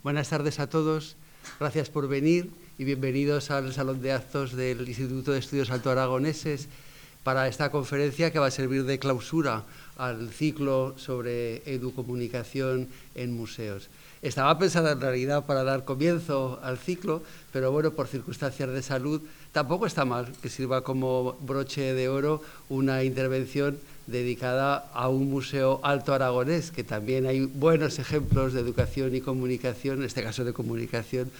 Buenas tardes a todos, gracias por venir y bienvenidos al Salón de Actos del Instituto de Estudios Alto Aragoneses para esta conferencia que va a servir de clausura al ciclo sobre educomunicación en museos. Estaba pensada en realidad para dar comienzo al ciclo, pero bueno, por circunstancias de salud tampoco está mal que sirva como broche de oro una intervención dedicada a un museo alto aragonés, que también hay buenos ejemplos de educación y comunicación, en este caso de comunicación,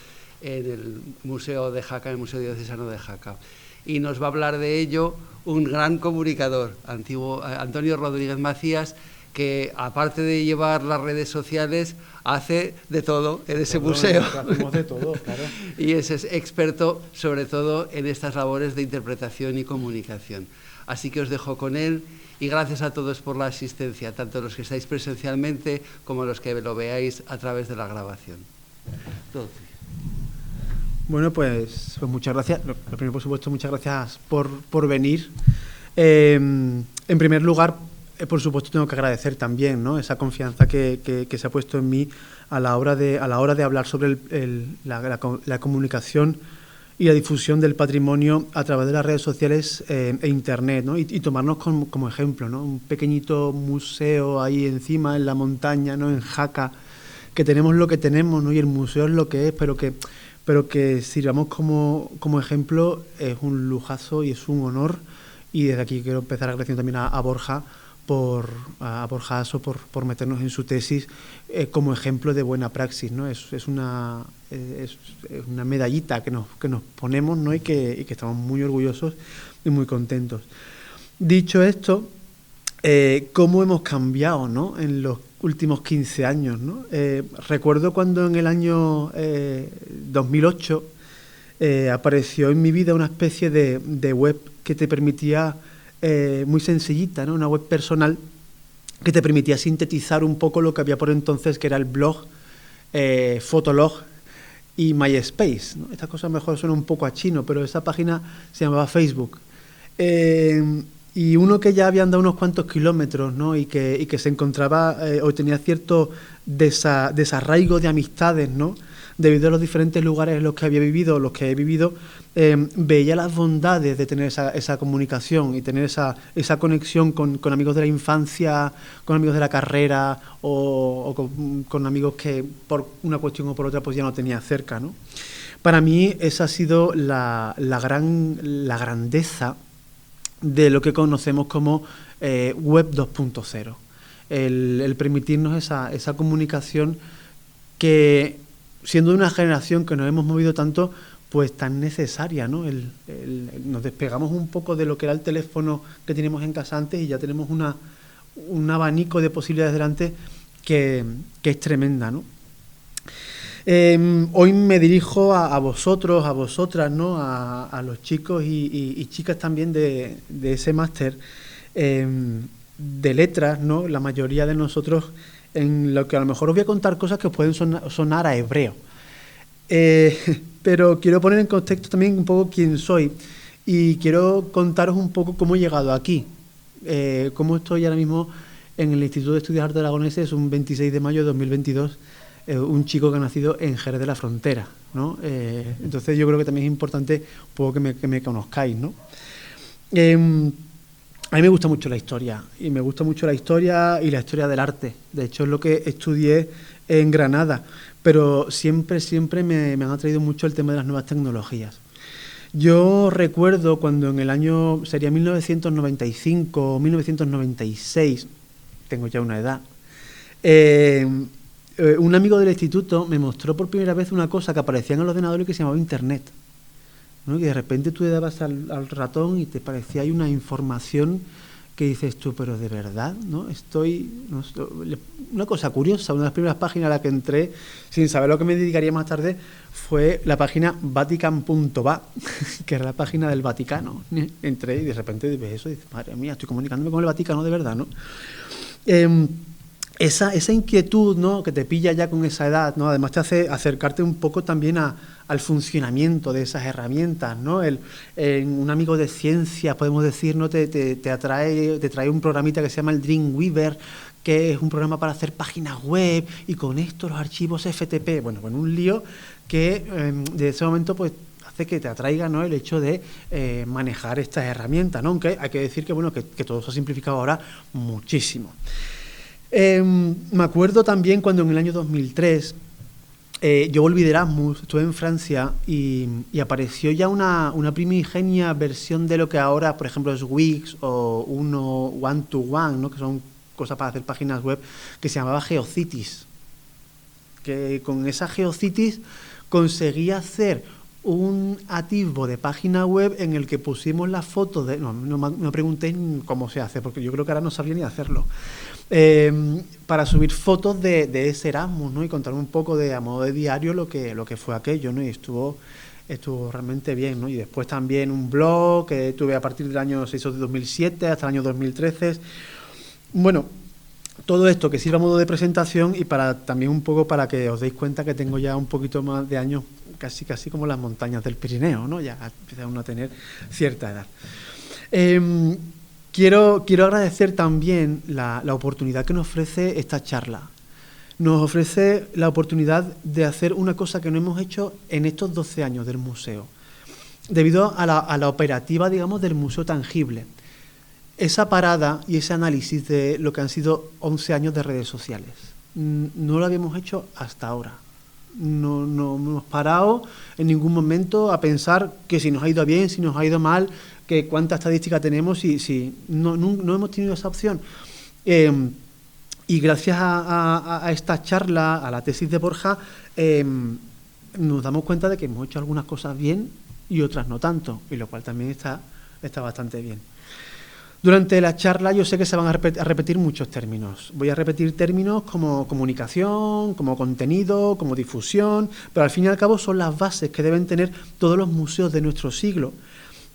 en el Museo de Jaca, el Museo Diocesano de Jaca. Y nos va a hablar de ello un gran comunicador, Antonio Rodríguez Macías, que aparte de llevar las redes sociales, hace de todo en ese museo. Hacemos de todo, claro. Y es experto sobre todo en estas labores de interpretación y comunicación. Así que os dejo con él y gracias a todos por la asistencia, tanto los que estáis presencialmente como los que lo veáis a través de la grabación. Todo. Bueno, pues muchas gracias. Lo primero, por supuesto, muchas gracias por venir. En primer lugar, por supuesto, tengo que agradecer también, ¿no?, esa confianza que se ha puesto en mí a la hora de hablar sobre la comunicación y la difusión del patrimonio a través de las redes sociales e Internet, ¿no? Y tomarnos como ejemplo, ¿no? Un pequeñito museo ahí encima, en la montaña, ¿no?, en Jaca, que tenemos lo que tenemos, ¿no?, y el museo es lo que es, pero que sirvamos como ejemplo es un lujazo y es un honor. Y desde aquí quiero empezar agradeciendo también a Borja, a Borja Aso por meternos en su tesis como ejemplo de buena praxis, ¿no? Es una medallita que nos ponemos, ¿no?, y que estamos muy orgullosos y muy contentos. Dicho esto, ¿cómo hemos cambiado, ¿no?, en los últimos 15 años, ¿no? Recuerdo cuando en el año 2008 apareció en mi vida una especie de web que te permitía, muy sencillita, ¿no?, una web personal que te permitía sintetizar un poco lo que había por entonces, que era el blog, Fotolog y MySpace, ¿no? Estas cosas mejor suenan un poco a chino, pero esa página se llamaba Facebook. Y uno que ya había andado unos cuantos kilómetros, ¿no?, y que se encontraba o tenía cierto desarraigo de amistades, ¿no?, debido a los diferentes lugares en los que había vivido, los que he vivido, veía las bondades de tener esa comunicación y tener esa conexión con amigos de la infancia, con amigos de la carrera o con amigos que por una cuestión o por otra pues ya no tenía cerca, ¿no? Para mí esa ha sido la grandeza de lo que conocemos como Web 2.0, el permitirnos esa comunicación que, siendo de una generación que nos hemos movido tanto, pues tan necesaria, ¿no? Nos despegamos un poco de lo que era el teléfono que teníamos en casa antes y ya tenemos un abanico de posibilidades delante que es tremenda, ¿no? Hoy me dirijo a vosotros, a vosotras, ¿no?, a los chicos y chicas también de ese máster de letras, ¿no? La mayoría de nosotros, en lo que a lo mejor os voy a contar cosas que os pueden sonar a hebreo. Pero quiero poner en contexto también un poco quién soy y quiero contaros un poco cómo he llegado aquí, cómo estoy ahora mismo en el Instituto de Estudios Alto Aragoneses, un 26 de mayo de 2022, un chico que ha nacido en Jerez de la Frontera, ¿no? Entonces yo creo que también es importante un poco que me conozcáis, ¿no? A mí me gusta mucho la historia, y me gusta mucho la historia y la historia del arte. De hecho, es lo que estudié en Granada, pero siempre me han atraído mucho el tema de las nuevas tecnologías. Yo recuerdo cuando en el año, sería 1995 o 1996, tengo ya una edad, un amigo del instituto me mostró por primera vez una cosa que aparecía en el ordenador y que se llamaba Internet, ¿no? Y de repente tú le dabas al ratón y te parecía ahí una información que dices tú, pero de verdad, ¿no? Una cosa curiosa, una de las primeras páginas a la que entré, sin saber lo que me dedicaría más tarde, fue la página vatican.va, que era la página del Vaticano. Entré y de repente ves eso y dices, madre mía, estoy comunicándome con el Vaticano de verdad, ¿no? Esa inquietud, ¿no?, que te pilla ya con esa edad, ¿no?, además te hace acercarte un poco también al funcionamiento de esas herramientas, ¿no? Un amigo de ciencia, podemos decir, ¿no?, te trae un programita que se llama el Dreamweaver, que es un programa para hacer páginas web y con esto los archivos FTP. Bueno, un lío que de ese momento pues hace que te atraiga, ¿no?, el hecho de manejar estas herramientas, ¿no? Aunque hay que decir que, bueno, que todo se ha simplificado ahora muchísimo. Me acuerdo también cuando en el año 2003 yo volví de Erasmus, estuve en Francia y apareció ya una primigenia versión de lo que ahora, por ejemplo, es Wix o One-to-One, ¿no?, que son cosas para hacer páginas web, que se llamaba GeoCities. Que con esa GeoCities conseguía hacer un atisbo de página web en el que pusimos las fotos de... No me preguntéis cómo se hace, porque yo creo que ahora no sabía ni hacerlo. Para subir fotos de ese Erasmus, ¿no?, y contar un poco a modo de diario lo que fue aquello, ¿no?, y estuvo realmente bien, ¿no? Y después también un blog que tuve a partir del año 6 de 2007 hasta el año 2013. Bueno, todo esto que sirva a modo de presentación y también un poco para que os deis cuenta que tengo ya un poquito más de años, casi como las montañas del Pirineo, ¿no? Ya empieza uno a tener cierta edad. Quiero agradecer también la oportunidad que nos ofrece esta charla. Nos ofrece la oportunidad de hacer una cosa que no hemos hecho en estos 12 años del museo, debido a la operativa, digamos, del museo tangible. Esa parada y ese análisis de lo que han sido 11 años de redes sociales. No lo habíamos hecho hasta ahora. No hemos parado en ningún momento a pensar que si nos ha ido bien, si nos ha ido mal, que cuánta estadística tenemos, si no hemos tenido esa opción. Y gracias a esta charla, a la tesis de Borja, nos damos cuenta de que hemos hecho algunas cosas bien y otras no tanto, y lo cual también está bastante bien. Durante la charla yo sé que se van a repetir muchos términos. Voy a repetir términos como comunicación, como contenido, como difusión, pero al fin y al cabo son las bases que deben tener todos los museos de nuestro siglo.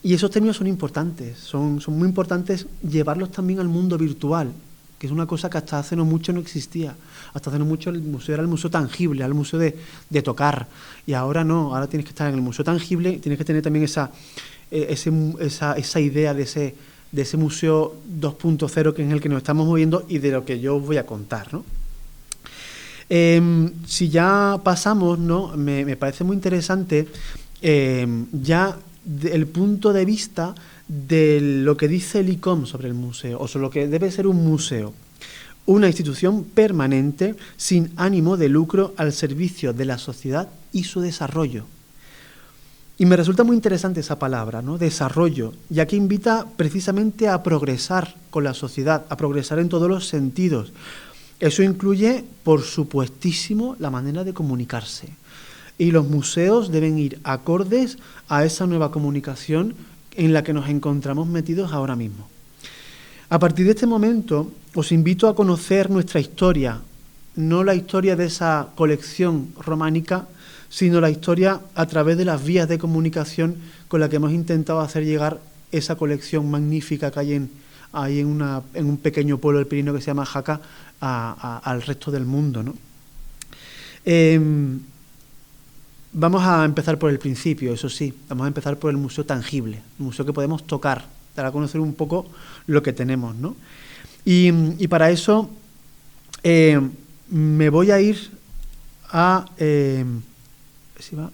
Y esos términos son importantes, son muy importantes llevarlos también al mundo virtual, que es una cosa que hasta hace no mucho no existía. Hasta hace no mucho el museo era el museo tangible, era el museo de tocar. Y ahora no, ahora tienes que estar en el museo tangible, tienes que tener también esa idea de ese museo 2.0 que es en el que nos estamos moviendo y de lo que yo os voy a contar, ¿no? Si ya pasamos, ¿no?, me parece muy interesante ya el punto de vista de lo que dice el ICOM sobre el museo, o sobre lo que debe ser un museo. Una institución permanente sin ánimo de lucro al servicio de la sociedad y su desarrollo. Y me resulta muy interesante esa palabra, ¿no?, desarrollo, ya que invita precisamente a progresar con la sociedad, a progresar en todos los sentidos. Eso incluye, por supuestísimo, la manera de comunicarse. Y los museos deben ir acordes a esa nueva comunicación en la que nos encontramos metidos ahora mismo. A partir de este momento, os invito a conocer nuestra historia, no la historia de esa colección románica, sino la historia a través de las vías de comunicación con la que hemos intentado hacer llegar esa colección magnífica que hay en un pequeño pueblo del Pirineo que se llama Jaca al resto del mundo, ¿no? Vamos a empezar por el principio, eso sí, vamos a empezar por el museo tangible, el museo que podemos tocar, dar a conocer un poco lo que tenemos, ¿no? Y para eso me voy a ir a... si va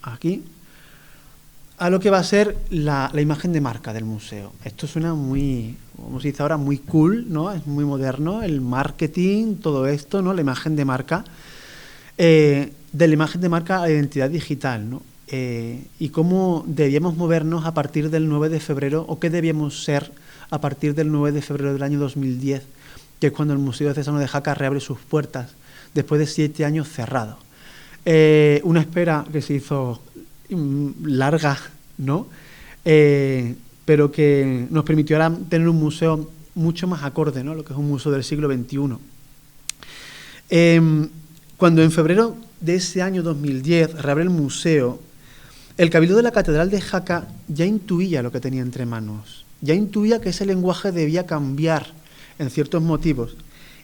aquí, a lo que va a ser la imagen de marca del museo. Esto suena muy, como se dice ahora, muy cool, ¿no? Es muy moderno, el marketing, todo esto, ¿no? La imagen de marca, de la imagen de marca a la identidad digital, ¿no? Y cómo debíamos movernos a partir del 9 de febrero, o qué debíamos ser a partir del 9 de febrero del año 2010, que es cuando el Museo Diocesano de Jaca reabre sus puertas, después de 7 años cerrado. Una espera que se hizo larga, ¿no? Pero que nos permitió ahora tener un museo mucho más acorde, ¿no?, lo que es un museo del siglo XXI. Cuando en febrero de ese año 2010 reabre el museo, el Cabildo de la Catedral de Jaca ya intuía lo que tenía entre manos, ya intuía que ese lenguaje debía cambiar en ciertos motivos,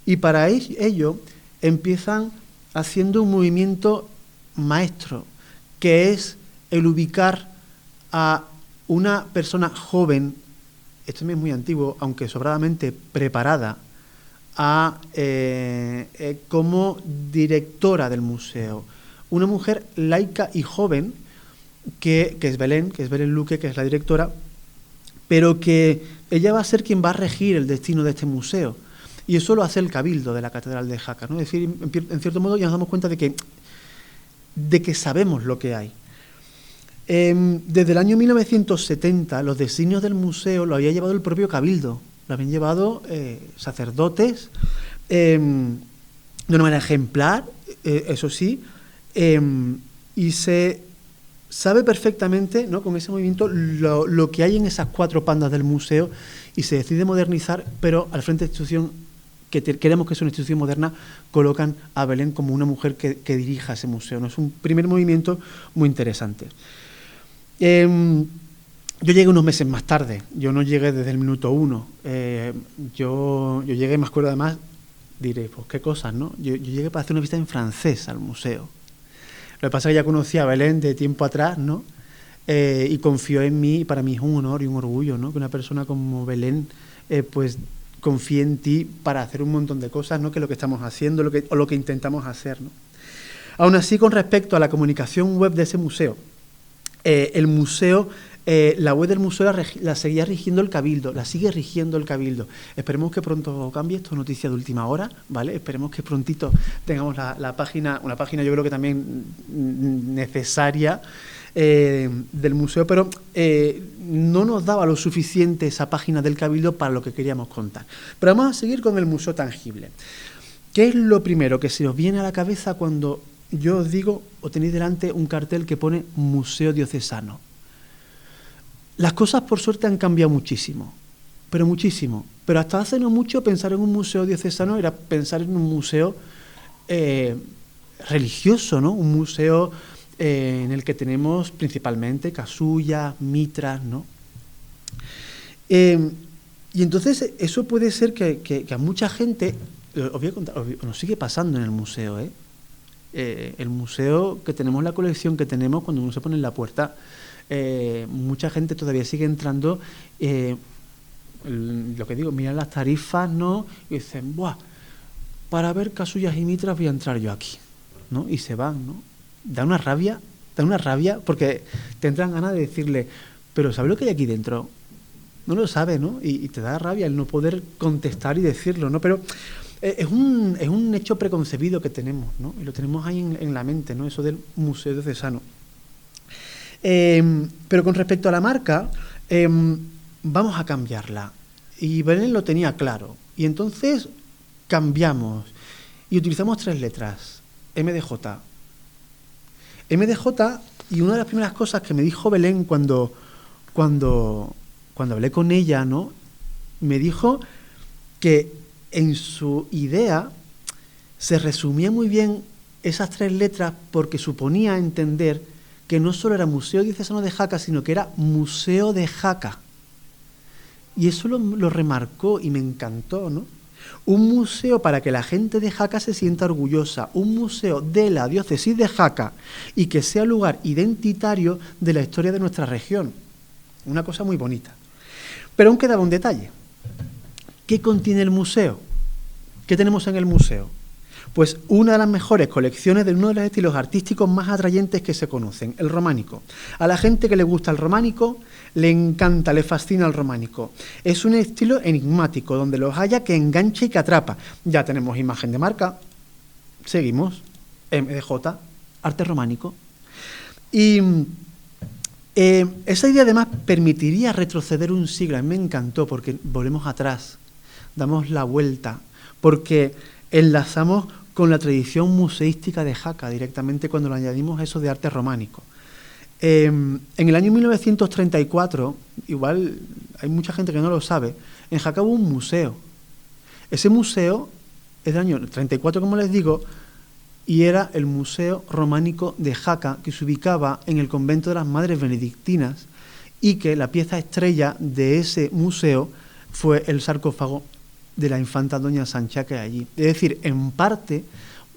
y para ello empiezan haciendo un movimiento maestro, que es el ubicar a una persona joven, esto también es muy antiguo, aunque sobradamente preparada, como directora del museo. Una mujer laica y joven, que es Belén Luque, que es la directora, pero que ella va a ser quien va a regir el destino de este museo. Y eso lo hace el Cabildo de la Catedral de Jaca, ¿no? Es decir, en cierto modo ya nos damos cuenta de que sabemos lo que hay. Desde el año 1970 los designios del museo lo había llevado el propio Cabildo, lo habían llevado sacerdotes de una manera ejemplar, eso sí, y se sabe perfectamente, ¿no?, con ese movimiento lo que hay en esas 4 pandas del museo, y se decide modernizar, pero al frente de la institución, que queremos que sea una institución moderna, colocan a Belén como una mujer que dirija ese museo, ¿no? Es un primer movimiento muy interesante. Yo llegué unos meses más tarde, yo no llegué desde el minuto 1. Yo llegué, me acuerdo además, diré, pues qué cosas, ¿no? Yo llegué para hacer una visita en francés al museo. Lo que pasa es que ya conocía a Belén de tiempo atrás, ¿no? Y confió en mí, y para mí es un honor y un orgullo, ¿no?, que una persona como Belén pues confíe en ti para hacer un montón de cosas, ¿no?, que es lo que estamos haciendo o lo que intentamos hacer, ¿no? Aún así, con respecto a la comunicación web de ese museo, el museo, la web del museo la seguía rigiendo el Cabildo, la sigue rigiendo el Cabildo. Esperemos que pronto cambie, esto es noticia de última hora, ¿vale? Esperemos que prontito tengamos la página, una página yo creo que también necesaria del museo, pero no nos daba lo suficiente esa página del Cabildo para lo que queríamos contar. Pero vamos a seguir con el museo tangible. ¿Qué es lo primero que se os viene a la cabeza cuando yo os digo, o tenéis delante un cartel que pone Museo Diocesano? Las cosas, por suerte, han cambiado muchísimo, pero muchísimo. Pero hasta hace no mucho pensar en un museo diocesano era pensar en un museo religioso, ¿no? Un museo en el que tenemos principalmente casullas, mitras, ¿no? Y entonces eso puede ser que a mucha gente, os voy a contar, nos sigue pasando en el museo, el museo, que tenemos la colección que tenemos, cuando uno se pone en la puerta, mucha gente todavía sigue entrando, lo que digo, miran las tarifas, ¿no?, y dicen, ¡buah!, para ver casullas y mitras voy a entrar yo aquí, ¿no? Y se van, ¿no? Da una rabia, porque tendrán ganas de decirle, pero ¿sabes lo que hay aquí dentro? No lo sabe, ¿no? Y te da rabia el no poder contestar y decirlo, ¿no? Pero es un hecho preconcebido que tenemos, ¿no? Y lo tenemos ahí en la mente, ¿no? Eso del Museo Diocesano. Pero con respecto a la marca, vamos a cambiarla. Y Belén lo tenía claro. Y entonces cambiamos y utilizamos 3 letras, MDJ. MDJ, y una de las primeras cosas que me dijo Belén cuando hablé con ella, ¿no?, me dijo que en su idea se resumía muy bien esas 3 letras, porque suponía entender que no solo era Museo Diocesano de Jaca, sino que era Museo de Jaca. Y eso lo remarcó y me encantó, ¿no? Un museo para que la gente de Jaca se sienta orgullosa, un museo de la diócesis de Jaca y que sea lugar identitario de la historia de nuestra región. Una cosa muy bonita. Pero aún quedaba un detalle. ¿Qué contiene el museo? ¿Qué tenemos en el museo? Pues una de las mejores colecciones de uno de los estilos artísticos más atrayentes que se conocen, el románico. A la gente que le gusta el románico, le encanta, le fascina el románico. Es un estilo enigmático, donde los haya que engancha y que atrapa. Ya tenemos imagen de marca, seguimos, MDJ, arte románico. Y esa idea además permitiría retroceder un siglo. A mí me encantó porque volvemos atrás, damos la vuelta, porque enlazamos con la tradición museística de Jaca directamente cuando le añadimos eso de arte románico. En el año 1934, igual hay mucha gente que no lo sabe, en Jaca hubo un museo. Ese museo es del año 34, como les digo, y era el Museo Románico de Jaca, que se ubicaba en el convento de las Madres Benedictinas, y que la pieza estrella de ese museo fue el sarcófago de la infanta Doña Sancha que hay allí. Es decir, en parte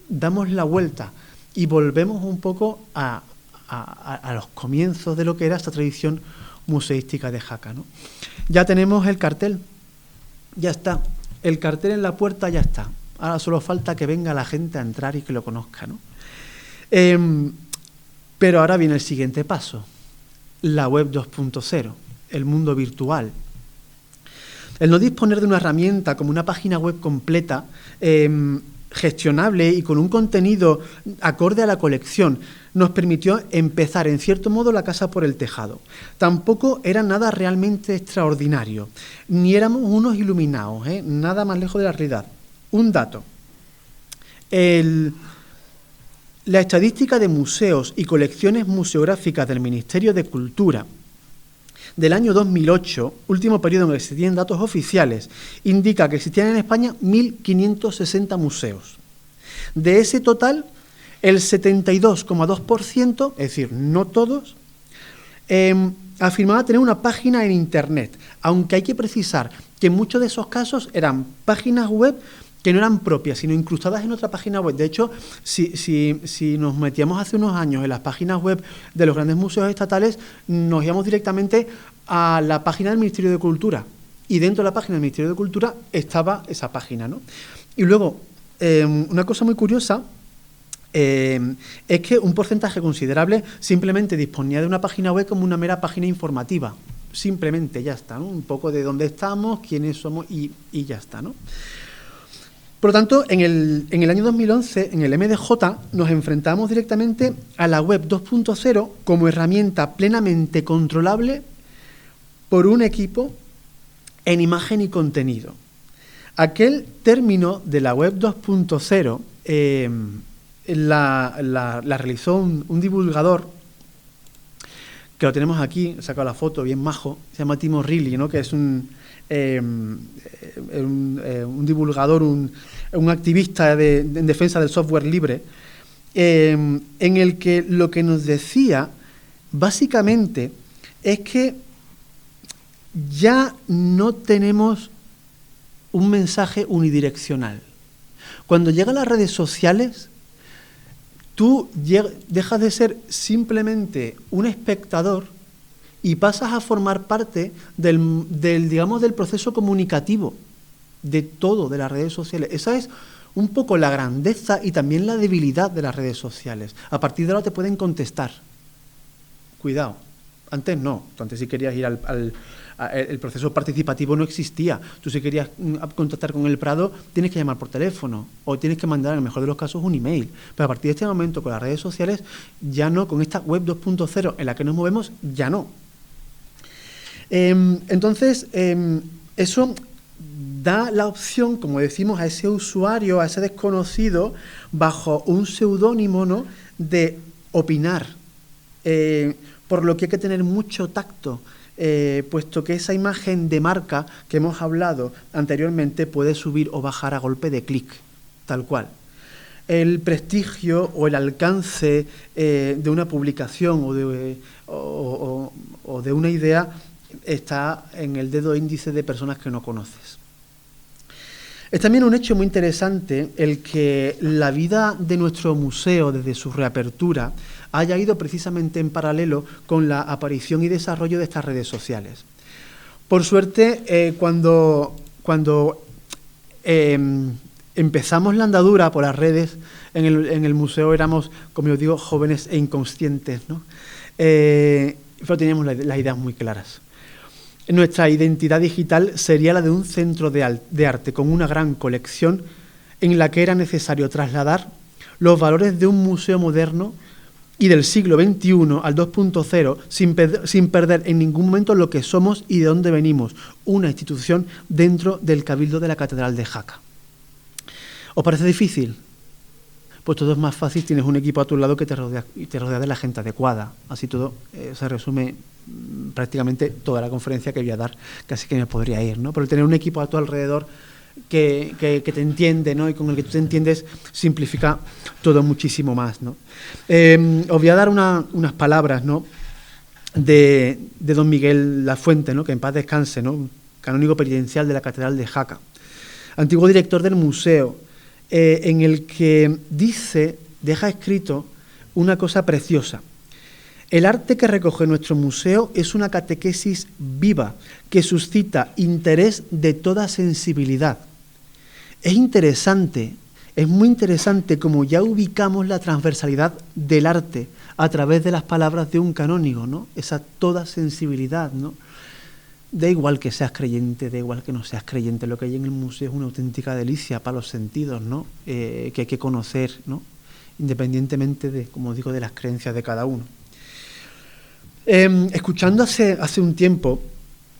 damos la vuelta y volvemos un poco a los comienzos de lo que era esta tradición museística de Jaca, ¿no? Ya tenemos el cartel, ya está. el cartel en la puerta ya está. Ahora solo falta que venga la gente a entrar y que lo conozca, ¿no? Pero ahora viene el siguiente paso, la web 2.0, el mundo virtual. El no disponer de una herramienta como una página web completa, gestionable y con un contenido acorde a la colección, nos permitió empezar, en cierto modo, la casa por el tejado. Tampoco era nada realmente extraordinario, ni éramos unos iluminados, nada más lejos de la realidad. Un dato. La estadística de museos y colecciones museográficas del Ministerio de Cultura del año 2008, último periodo en el que se tienen datos oficiales, indica que existían en España 1.560 museos. De ese total, el 72,2%, es decir, no todos, afirmaba tener una página en Internet, aunque hay que precisar que en muchos de esos casos eran páginas web que no eran propias, sino incrustadas en otra página web. De hecho, si nos metíamos hace unos años en las páginas web de los grandes museos estatales, nos íbamos directamente a la página del Ministerio de Cultura. Y dentro de la página del Ministerio de Cultura estaba esa página, ¿no? Y luego, una cosa muy curiosa es que un porcentaje considerable simplemente disponía de una página web como una mera página informativa. Simplemente, ya está, ¿no? Un poco de dónde estamos, quiénes somos y ya está, ¿no? Por lo tanto, en el año 2011, en el MDJ, nos enfrentamos directamente a la web 2.0 como herramienta plenamente controlable por un equipo en imagen y contenido. Aquel término de la web 2.0 la realizó un divulgador, que lo tenemos aquí, he sacado la foto, bien majo, se llama Timo Riley, ¿no? Que es un divulgador, un activista en defensa del software libre, en el que lo que nos decía básicamente es que ya no tenemos un mensaje unidireccional. Cuando llegan las redes sociales, tú dejas de ser simplemente un espectador y pasas a formar parte del proceso comunicativo de todo, de las redes sociales. Esa es un poco la grandeza y también la debilidad de las redes sociales. A partir de ahora te pueden contestar. Cuidado. Antes no. Antes si querías ir el proceso participativo no existía. Tú si querías contactar con el Prado tienes que llamar por teléfono o tienes que mandar en el mejor de los casos un email. Pero a partir de este momento con las redes sociales ya no, con esta web 2.0 en la que nos movemos ya no. Entonces eso da la opción, como decimos, a ese usuario, a ese desconocido, bajo un seudónimo, ¿no?, de opinar, por lo que hay que tener mucho tacto, puesto que esa imagen de marca que hemos hablado anteriormente puede subir o bajar a golpe de clic, tal cual. El prestigio o el alcance de una publicación o de una idea está en el dedo índice de personas que no conoces. Es también un hecho muy interesante el que la vida de nuestro museo desde su reapertura haya ido precisamente en paralelo con la aparición y desarrollo de estas redes sociales. Por suerte, cuando empezamos la andadura por las redes en el museo éramos, como yo digo, jóvenes e inconscientes, ¿no? Pero teníamos las ideas muy claras. Nuestra identidad digital sería la de un centro de arte con una gran colección en la que era necesario trasladar los valores de un museo moderno y del siglo XXI al 2.0 sin perder en ningún momento lo que somos y de dónde venimos, una institución dentro del Cabildo de la Catedral de Jaca. ¿Os parece difícil? Pues todo es más fácil, tienes un equipo a tu lado que te rodea de la gente adecuada. Así todo se resume prácticamente toda la conferencia que voy a dar, casi que me podría ir, ¿no? Pero el tener un equipo a tu alrededor que te entiende, ¿no?, y con el que tú te entiendes, simplifica todo muchísimo más, ¿no? Os voy a dar unas palabras, ¿no?, de don Miguel Lafuente, ¿no?, que en paz descanse, ¿no?, canónigo penitencial de la Catedral de Jaca, antiguo director del museo, en el que deja escrito una cosa preciosa. El arte que recoge nuestro museo es una catequesis viva que suscita interés de toda sensibilidad. Es interesante, es muy interesante como ya ubicamos la transversalidad del arte a través de las palabras de un canónigo, ¿no? Esa toda sensibilidad, ¿no? Da igual que seas creyente, da igual que no seas creyente, lo que hay en el museo es una auténtica delicia para los sentidos, ¿no? Que hay que conocer, ¿no? Independientemente de, como digo, de las creencias de cada uno. Escuchando hace un tiempo,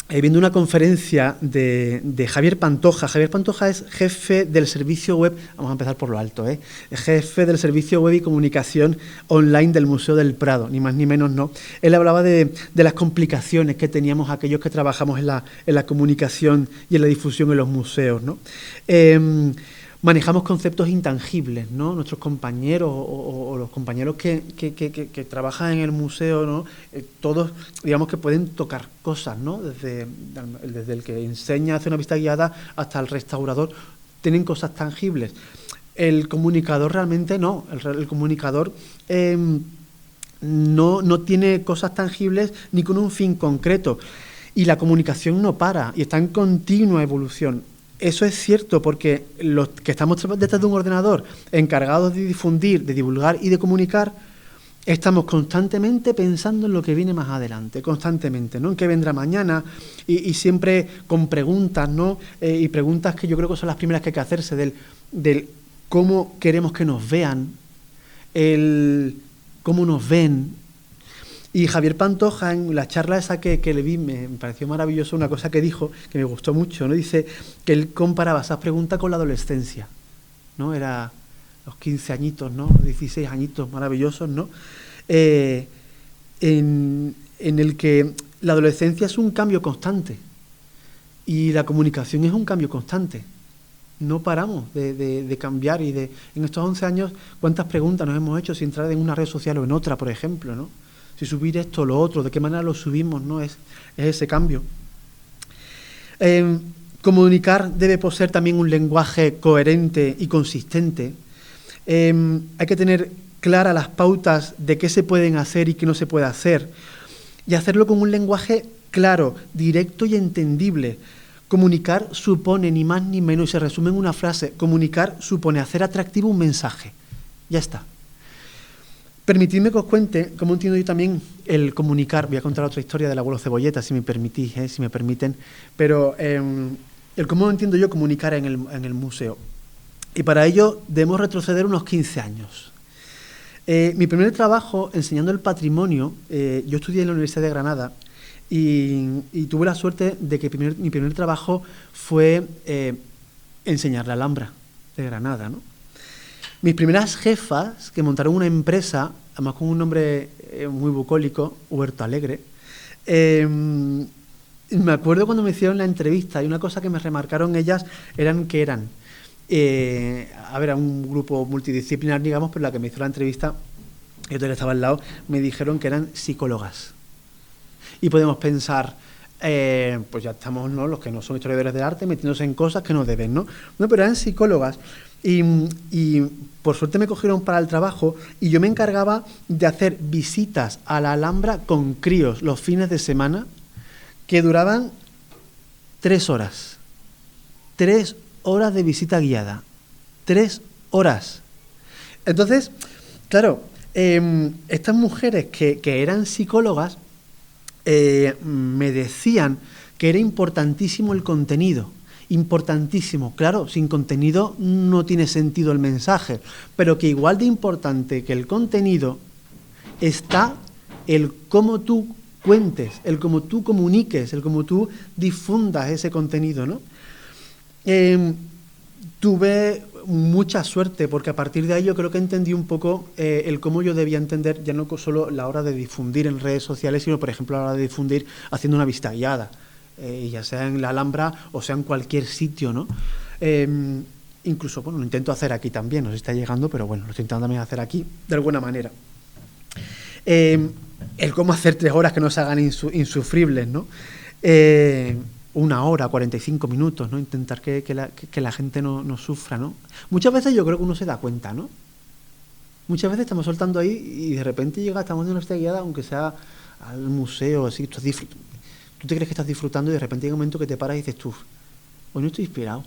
viendo una conferencia de Javier Pantoja. Javier Pantoja es jefe del servicio web, vamos a empezar por lo alto, es jefe del servicio web y comunicación online del Museo del Prado, ni más ni menos, ¿no? Él hablaba de las complicaciones que teníamos aquellos que trabajamos en la comunicación y en la difusión en los museos, ¿no? Manejamos conceptos intangibles, ¿no? Nuestros compañeros o los compañeros que trabajan en el museo, ¿no? Todos, digamos, que pueden tocar cosas, ¿no? Desde el que enseña, hace una visita guiada, hasta el restaurador, tienen cosas tangibles. El comunicador realmente no. El comunicador no tiene cosas tangibles ni con un fin concreto. Y la comunicación no para y está en continua evolución. Eso es cierto porque los que estamos detrás de un ordenador encargados de difundir, de divulgar y de comunicar, estamos constantemente pensando en lo que viene más adelante, constantemente, ¿no? En qué vendrá mañana y siempre con preguntas, ¿no? Y preguntas que yo creo que son las primeras que hay que hacerse del cómo queremos que nos vean, el cómo nos ven. Y Javier Pantoja, en la charla esa que le vi, me pareció maravilloso una cosa que dijo, que me gustó mucho, ¿no? Dice que él comparaba esas preguntas con la adolescencia, ¿no? Era los 15 añitos, ¿no? 16 añitos maravillosos, ¿no? En el que la adolescencia es un cambio constante y la comunicación es un cambio constante. No paramos de cambiar y en estos 11 años, ¿cuántas preguntas nos hemos hecho sin entrar en una red social o en otra, por ejemplo, ¿no? Si subir esto o lo otro, de qué manera lo subimos, ¿no? Es ese cambio. Comunicar debe poseer también un lenguaje coherente y consistente. Hay que tener claras las pautas de qué se pueden hacer y qué no se puede hacer. Y hacerlo con un lenguaje claro, directo y entendible. Comunicar supone ni más ni menos, y se resume en una frase, comunicar supone hacer atractivo un mensaje. Ya está. Permitidme que os cuente cómo entiendo yo también el comunicar. Voy a contar otra historia del abuelo Cebolleta, si me permitís, si me permiten, pero el cómo entiendo yo comunicar en el museo. Y para ello debemos retroceder unos 15 años. Mi primer trabajo enseñando el patrimonio, yo estudié en la Universidad de Granada y tuve la suerte de que mi primer trabajo fue enseñar la Alhambra de Granada, ¿no? Mis primeras jefas, que montaron una empresa, además con un nombre muy bucólico, Huerto Alegre, me acuerdo cuando me hicieron la entrevista y una cosa que me remarcaron ellas eran un grupo multidisciplinar, digamos, pero la que me hizo la entrevista, yo que estaba al lado, me dijeron que eran psicólogas. Y podemos pensar, pues ya estamos, ¿no?, los que no son historiadores del arte metiéndose en cosas que no deben, ¿no? No, pero eran psicólogas. Y por suerte me cogieron para el trabajo y yo me encargaba de hacer visitas a la Alhambra con críos los fines de semana que duraban 3 horas. 3 horas de visita guiada. 3 horas. Entonces, claro, estas mujeres que eran psicólogas me decían que era importantísimo el contenido. Importantísimo. Claro, sin contenido no tiene sentido el mensaje, pero que igual de importante que el contenido está el cómo tú cuentes, el cómo tú comuniques, el cómo tú difundas ese contenido, ¿no? Tuve mucha suerte porque a partir de ahí yo creo que entendí un poco el cómo yo debía entender ya no solo la hora de difundir en redes sociales, sino por ejemplo a la hora de difundir haciendo una visita guiada. Ya sea en la Alhambra o sea en cualquier sitio, ¿no? Incluso, bueno, lo intento hacer aquí también, nos está llegando, pero bueno, lo estoy intentando también hacer aquí de alguna manera. El cómo hacer 3 horas que no se hagan insufribles, ¿no? 1 hora, 45 minutos, ¿no? Intentar que la gente no sufra, ¿no? Muchas veces yo creo que uno se da cuenta, ¿no? Muchas veces estamos soltando ahí y de repente estamos en una visita guiada, aunque sea al museo, así, tú te crees que estás disfrutando y de repente hay un momento que te paras y dices tú, hoy no estoy inspirado,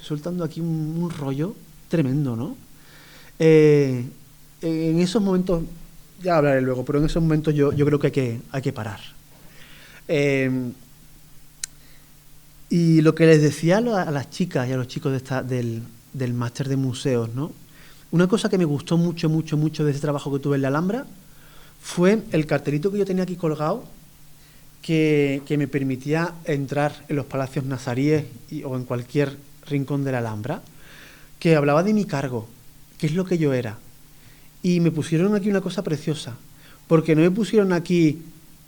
estoy soltando aquí un rollo tremendo, ¿no? En esos momentos, ya hablaré luego, pero en esos momentos yo creo que hay que parar. Y lo que les decía a las chicas y a los chicos del máster de museos, ¿no? Una cosa que me gustó mucho de ese trabajo que tuve en la Alhambra fue el cartelito que yo tenía aquí colgado que me permitía entrar en los palacios nazaríes o en cualquier rincón de la Alhambra, que hablaba de mi cargo, qué es lo que yo era. Y me pusieron aquí una cosa preciosa, porque no me pusieron aquí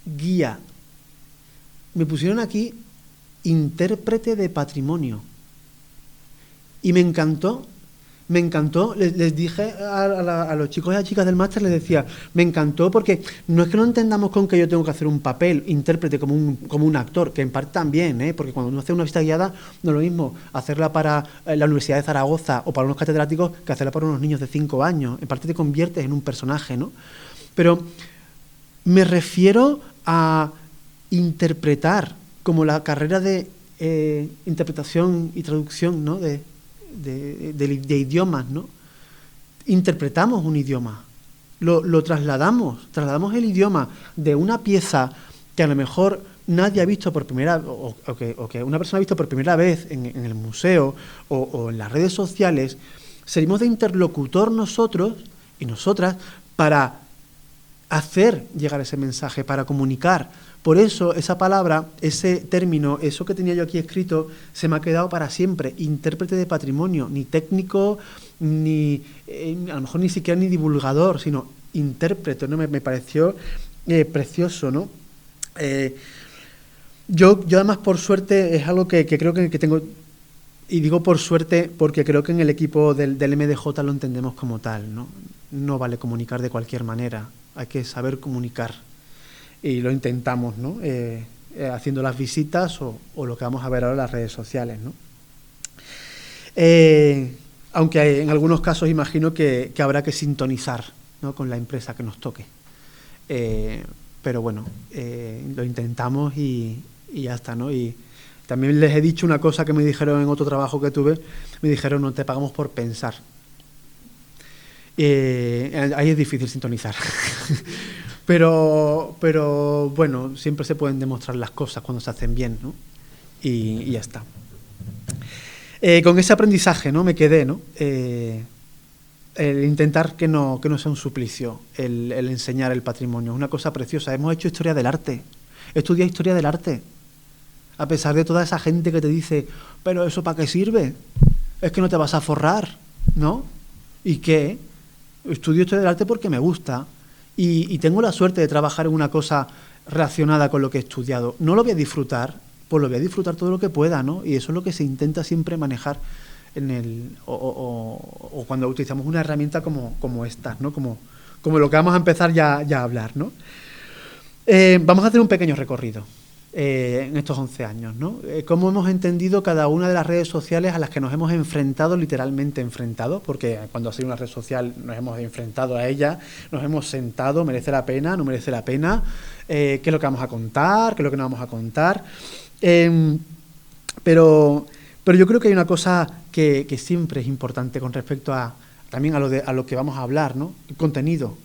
guía, me pusieron aquí intérprete de patrimonio. Y me encantó, les dije a los chicos y a las chicas del máster, les decía, me encantó porque no es que no entendamos con que yo tengo que hacer un papel, intérprete como un actor, que en parte también, porque cuando uno hace una visita guiada no es lo mismo hacerla para la Universidad de Zaragoza o para unos catedráticos que hacerla para unos niños de 5 años, en parte te conviertes en un personaje, ¿no? Pero me refiero a interpretar como la carrera de interpretación y traducción, ¿no? de idiomas, ¿no? Interpretamos un idioma, lo trasladamos el idioma de una pieza que a lo mejor nadie ha visto por primera vez, o que una persona ha visto por primera vez en el museo o en las redes sociales. Servimos de interlocutor nosotros y nosotras para hacer llegar ese mensaje, para comunicar. Por eso esa palabra, ese término, eso que tenía yo aquí escrito, se me ha quedado para siempre. Intérprete de patrimonio, ni técnico, ni a lo mejor ni siquiera ni divulgador, sino intérprete, ¿no? Me pareció precioso, ¿no? Yo además, por suerte, es algo que creo que tengo, y digo por suerte porque creo que en el equipo del MDJ lo entendemos como tal, ¿no? No vale comunicar de cualquier manera, hay que saber comunicar. Y lo intentamos, ¿no? Haciendo las visitas o lo que vamos a ver ahora en las redes sociales, ¿no? Aunque en algunos casos imagino que habrá que sintonizar, ¿no? Con la empresa que nos toque. Pero bueno, lo intentamos y ya está, ¿no? Y también les he dicho una cosa que me dijeron en otro trabajo que tuve, me dijeron, no te pagamos por pensar. Ahí es difícil sintonizar. Pero bueno, siempre se pueden demostrar las cosas cuando se hacen bien, ¿no? Y ya está. Con ese aprendizaje, ¿no? Me quedé, ¿no? El intentar que no sea un suplicio, el enseñar el patrimonio. Es una cosa preciosa. Hemos hecho historia del arte. Estudia historia del arte. A pesar de toda esa gente que te dice, pero ¿eso para qué sirve? Es que no te vas a forrar, ¿no? ¿Y qué? Estudio historia del arte porque me gusta. Y tengo la suerte de trabajar en una cosa relacionada con lo que he estudiado. No lo voy a disfrutar, pues lo voy a disfrutar todo lo que pueda, ¿no? Y eso es lo que se intenta siempre manejar o cuando utilizamos una herramienta como esta, ¿no? Como lo que vamos a empezar ya a hablar, ¿no? Vamos a hacer un pequeño recorrido en estos 11 años, ¿no? Cómo hemos entendido cada una de las redes sociales a las que nos hemos enfrentado, literalmente enfrentado, porque cuando ha sido una red social nos hemos enfrentado a ella, nos hemos sentado, merece la pena, no merece la pena, qué es lo que vamos a contar, qué es lo que no vamos a contar. Pero yo creo que hay una cosa que siempre es importante con respecto también a lo que vamos a hablar, ¿no? Contenido.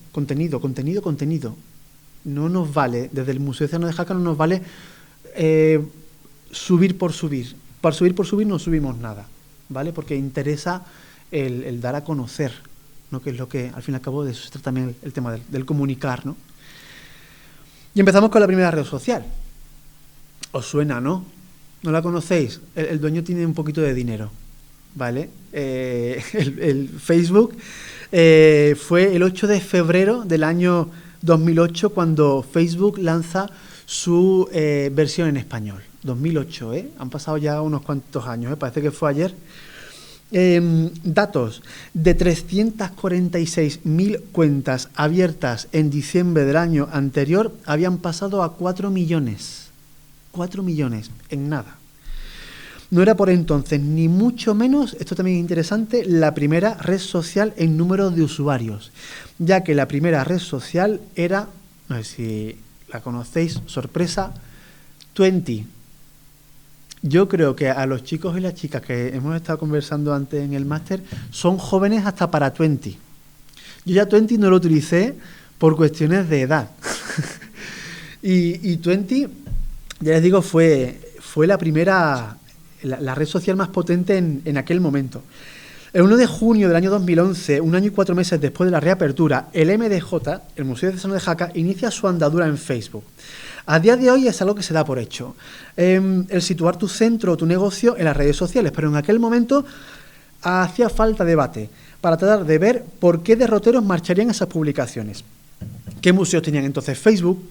No nos vale, desde el Museo Ciudadano de Jaca no nos vale subir por subir. Para subir por subir no subimos nada, ¿vale? Porque interesa el dar a conocer, ¿no? Que es lo que, al fin y al cabo, de eso se trata también el tema del comunicar, ¿no? Y empezamos con la primera red social. ¿Os suena, no? ¿No la conocéis? El dueño tiene un poquito de dinero, ¿vale? El Facebook fue el 8 de febrero del año 2008 cuando Facebook lanza su versión en español. 2008, Han pasado ya unos cuantos años, parece que fue ayer. Datos de 346.000 cuentas abiertas en diciembre del año anterior habían pasado a 4 millones. 4 millones, en nada. No era por entonces, ni mucho menos, esto también es interesante, la primera red social en número de usuarios, ya que la primera red social era, no sé si la conocéis, sorpresa, 20. yo creo que a los chicos y las chicas que hemos estado conversando antes en el máster son jóvenes hasta para Twenty. Yo ya Twenty no lo utilicé por cuestiones de edad. y Twenty, ya les digo, fue la primera, la red social más potente en aquel momento. El 1 de junio del año 2011, un año y 4 meses después de la reapertura, el MDJ, el Museo Diocesano de Jaca, inicia su andadura en Facebook. A día de hoy es algo que se da por hecho, el situar tu centro o tu negocio en las redes sociales, pero en aquel momento hacía falta debate para tratar de ver por qué derroteros marcharían esas publicaciones. ¿Qué museos tenían entonces Facebook?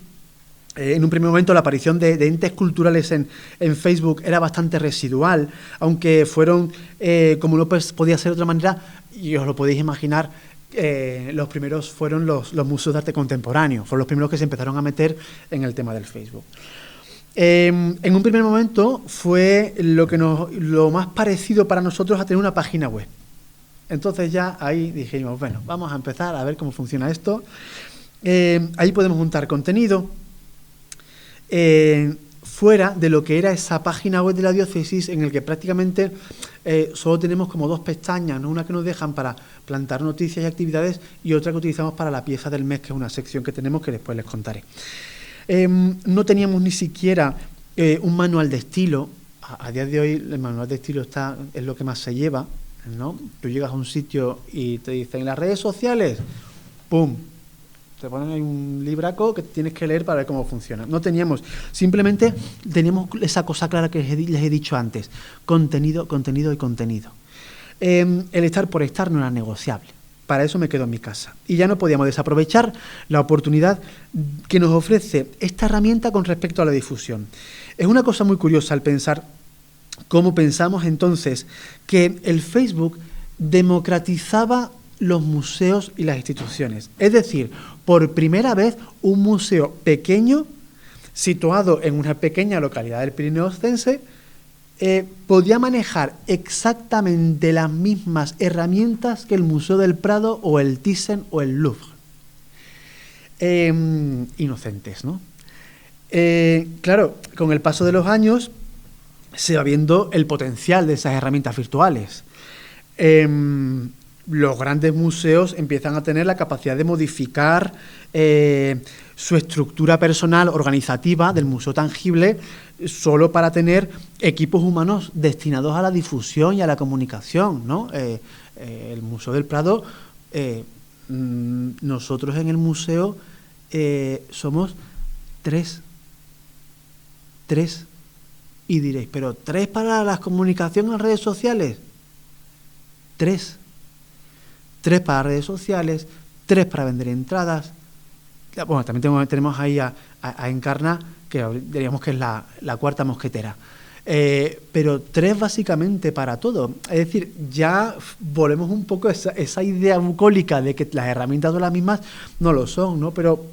En un primer momento la aparición de entes culturales en Facebook era bastante residual, aunque fueron, como no podía ser de otra manera, y os lo podéis imaginar, los primeros fueron los museos de arte contemporáneo, fueron los primeros que se empezaron a meter en el tema del Facebook. En un primer momento fue lo más parecido para nosotros a tener una página web. Entonces ya ahí dijimos, bueno, vamos a empezar a ver cómo funciona esto. Ahí podemos juntar contenido. Fuera de lo que era esa página web de la diócesis, en el que prácticamente solo tenemos como 2 pestañas, ¿no? Una que nos dejan para plantar noticias y actividades y otra que utilizamos para la pieza del mes, que es una sección que tenemos que después les contaré. No teníamos ni siquiera un manual de estilo. A día de hoy el manual de estilo es lo que más se lleva, ¿no? Tú llegas a un sitio y te dicen, en las redes sociales, ¡pum!, te ponen ahí un libraco que tienes que leer para ver cómo funciona. No teníamos, simplemente teníamos esa cosa clara que les he dicho antes, contenido, contenido y contenido. El estar por estar no era negociable, para eso me quedo en mi casa. Y ya no podíamos desaprovechar la oportunidad que nos ofrece esta herramienta con respecto a la difusión. Es una cosa muy curiosa el pensar cómo pensamos entonces que el Facebook democratizaba los museos y las instituciones. Es decir, por primera vez un museo pequeño, situado en una pequeña localidad del Pirineo Oscense, podía manejar exactamente las mismas herramientas que el Museo del Prado o el Thyssen o el Louvre. Inocentes, ¿no? Claro, con el paso de los años se va viendo el potencial de esas herramientas virtuales. Los grandes museos empiezan a tener la capacidad de modificar su estructura personal organizativa del museo tangible solo para tener equipos humanos destinados a la difusión y a la comunicación, ¿no? El Museo del Prado, nosotros en el museo somos 3. Y diréis, ¿pero 3 para la comunicación en redes sociales? 3 para redes sociales, 3 para vender entradas. Bueno, también tenemos ahí a Encarna, que diríamos que es la 4ª mosquetera. Pero 3 básicamente para todo. Es decir, ya volvemos un poco a esa idea bucólica de que las herramientas son las mismas, no lo son, ¿no? Pero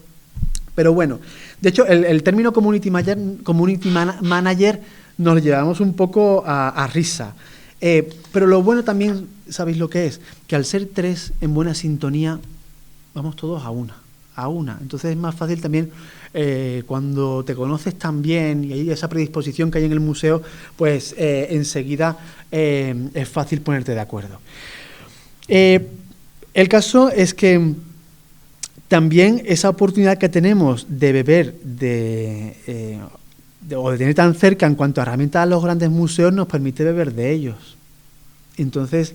bueno, de hecho, el término community manager nos lo llevamos un poco a risa. Pero lo bueno también, ¿sabéis lo que es? Que al ser 3 en buena sintonía, vamos todos a una. Entonces es más fácil también cuando te conoces tan bien y hay esa predisposición que hay en el museo, pues enseguida es fácil ponerte de acuerdo. El caso es que también esa oportunidad que tenemos de beber o de tener tan cerca en cuanto a herramientas a los grandes museos nos permite beber de ellos. Entonces,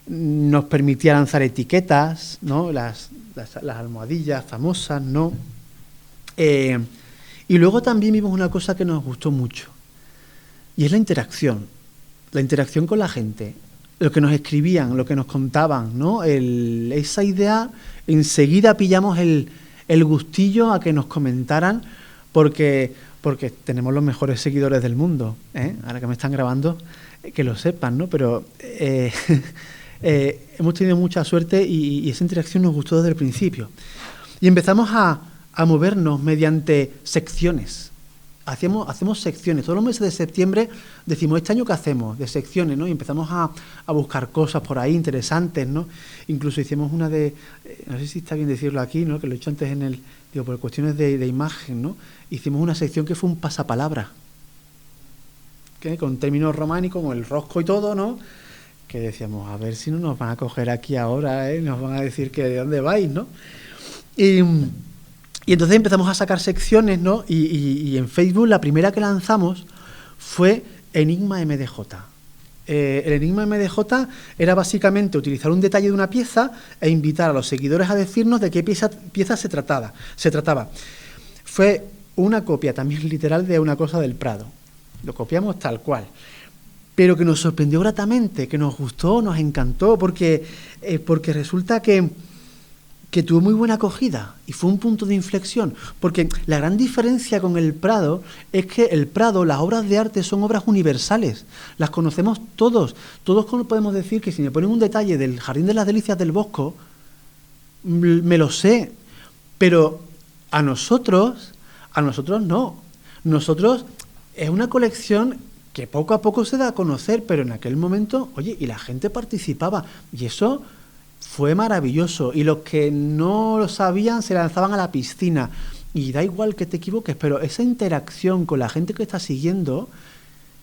nos permitía lanzar etiquetas, ¿no? Las almohadillas famosas, ¿no? Y luego también vimos una cosa que nos gustó mucho, y es la interacción con la gente, lo que nos escribían, lo que nos contaban, ¿no? Esa idea, enseguida pillamos el gustillo a que nos comentaran, porque tenemos los mejores seguidores del mundo, ¿eh? Ahora que me están grabando, que lo sepan, ¿no? Pero hemos tenido mucha suerte y esa interacción nos gustó desde el principio. Y empezamos a movernos mediante secciones. Hacemos secciones. Todos los meses de septiembre decimos, ¿este año qué hacemos? De secciones, ¿no? Y empezamos a buscar cosas por ahí interesantes, ¿no? Incluso hicimos una de, no sé si está bien decirlo aquí, ¿no? Que lo he hecho antes por cuestiones de imagen, ¿no? Hicimos una sección que fue un pasapalabra. que con términos románicos, con el rosco y todo, ¿no? Que decíamos, a ver si no nos van a coger aquí ahora, ¿eh? Nos van a decir que de dónde vais, ¿no? Y entonces empezamos a sacar secciones, ¿no? Y en Facebook la primera que lanzamos fue Enigma MDJ. El Enigma MDJ era básicamente utilizar un detalle de una pieza e invitar a los seguidores a decirnos de qué pieza se trataba. Fue una copia también literal de Una cosa del Prado. Lo copiamos tal cual. Pero que nos sorprendió gratamente, que nos gustó, nos encantó, porque resulta que tuvo muy buena acogida y fue un punto de inflexión. Porque la gran diferencia con el Prado es que el Prado, las obras de arte son obras universales, las conocemos todos. Todos podemos decir que si me ponen un detalle del Jardín de las Delicias del Bosco, me lo sé, pero a nosotros no. Nosotros es una colección que poco a poco se da a conocer, pero en aquel momento, oye, y la gente participaba, y eso fue maravilloso, y los que no lo sabían se lanzaban a la piscina, y da igual que te equivoques, pero esa interacción con la gente que está siguiendo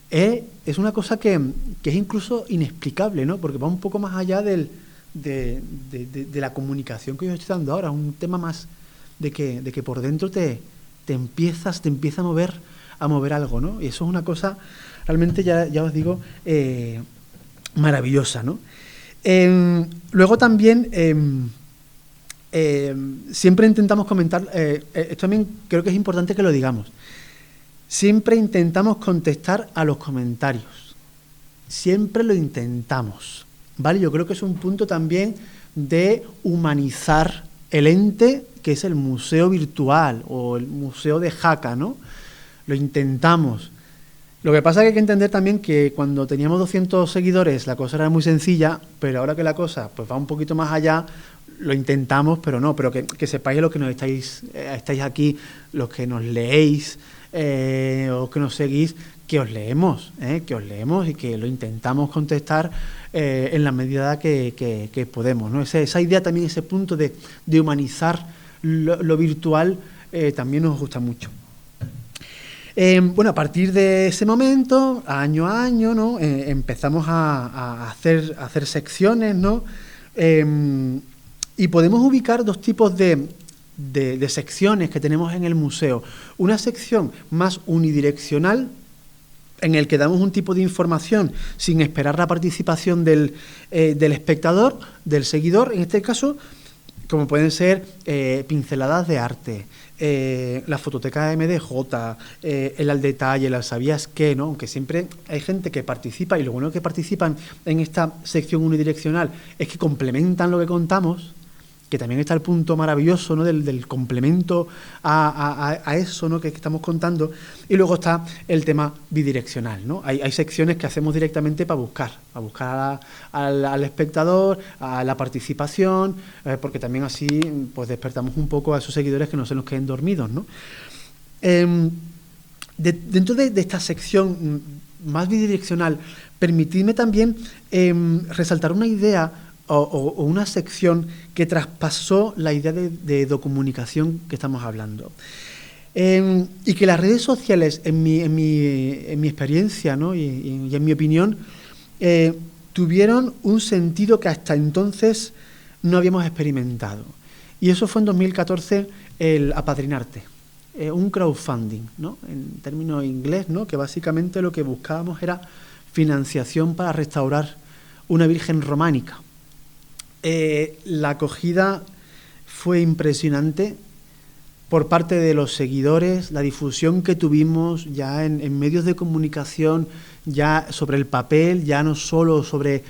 es una cosa que es incluso inexplicable, ¿no? Porque va un poco más allá de la comunicación que yo estoy dando ahora, un tema más de que por dentro te empieza a mover algo, ¿no? Y eso es una cosa realmente, ya os digo, maravillosa, ¿no? Luego también siempre intentamos comentar, esto también creo que es importante que lo digamos, siempre intentamos contestar a los comentarios, siempre lo intentamos, ¿vale? Yo creo que es un punto también de humanizar el ente que es el museo virtual o el museo de Jaca, ¿no? Lo intentamos. Lo que pasa es que hay que entender también que cuando teníamos 200 seguidores la cosa era muy sencilla, pero ahora que la cosa pues va un poquito más allá, lo intentamos, pero no, pero que sepáis lo que nos estáis aquí, los que nos leéis o que nos seguís, que os leemos y que lo intentamos contestar en la medida que podemos, ¿no? Esa idea también, ese punto de humanizar lo virtual también nos gusta mucho. Bueno, a partir de ese momento, año a año, ¿no? Empezamos a hacer secciones, ¿no? Y podemos ubicar dos tipos de secciones que tenemos en el museo. Una sección más unidireccional, en el que damos un tipo de información sin esperar la participación del espectador, del seguidor, en este caso, como pueden ser pinceladas de arte, la fototeca MDJ, el al detalle, el sabías qué, ¿no? Aunque siempre hay gente que participa, y lo bueno que participan en esta sección unidireccional es que complementan lo que contamos, que también está el punto maravilloso, ¿no? del complemento a eso, ¿no? que estamos contando. Y luego está el tema bidireccional, ¿no? Hay secciones que hacemos directamente para buscar al espectador, a la participación, porque también así pues despertamos un poco a esos seguidores que no se nos queden dormidos, ¿no? Dentro de esta sección más bidireccional, permitidme también resaltar una idea o una sección que traspasó la idea de docomunicación que estamos hablando. Y que las redes sociales, en mi experiencia, ¿no? y en mi opinión, tuvieron un sentido que hasta entonces no habíamos experimentado. Y eso fue en 2014 el apadrinarte, un crowdfunding, ¿no? En términos inglés, ¿no? Que básicamente lo que buscábamos era financiación para restaurar una virgen románica. La acogida fue impresionante por parte de los seguidores, la difusión que tuvimos ya en medios de comunicación, ya sobre el papel, ya no solo sobre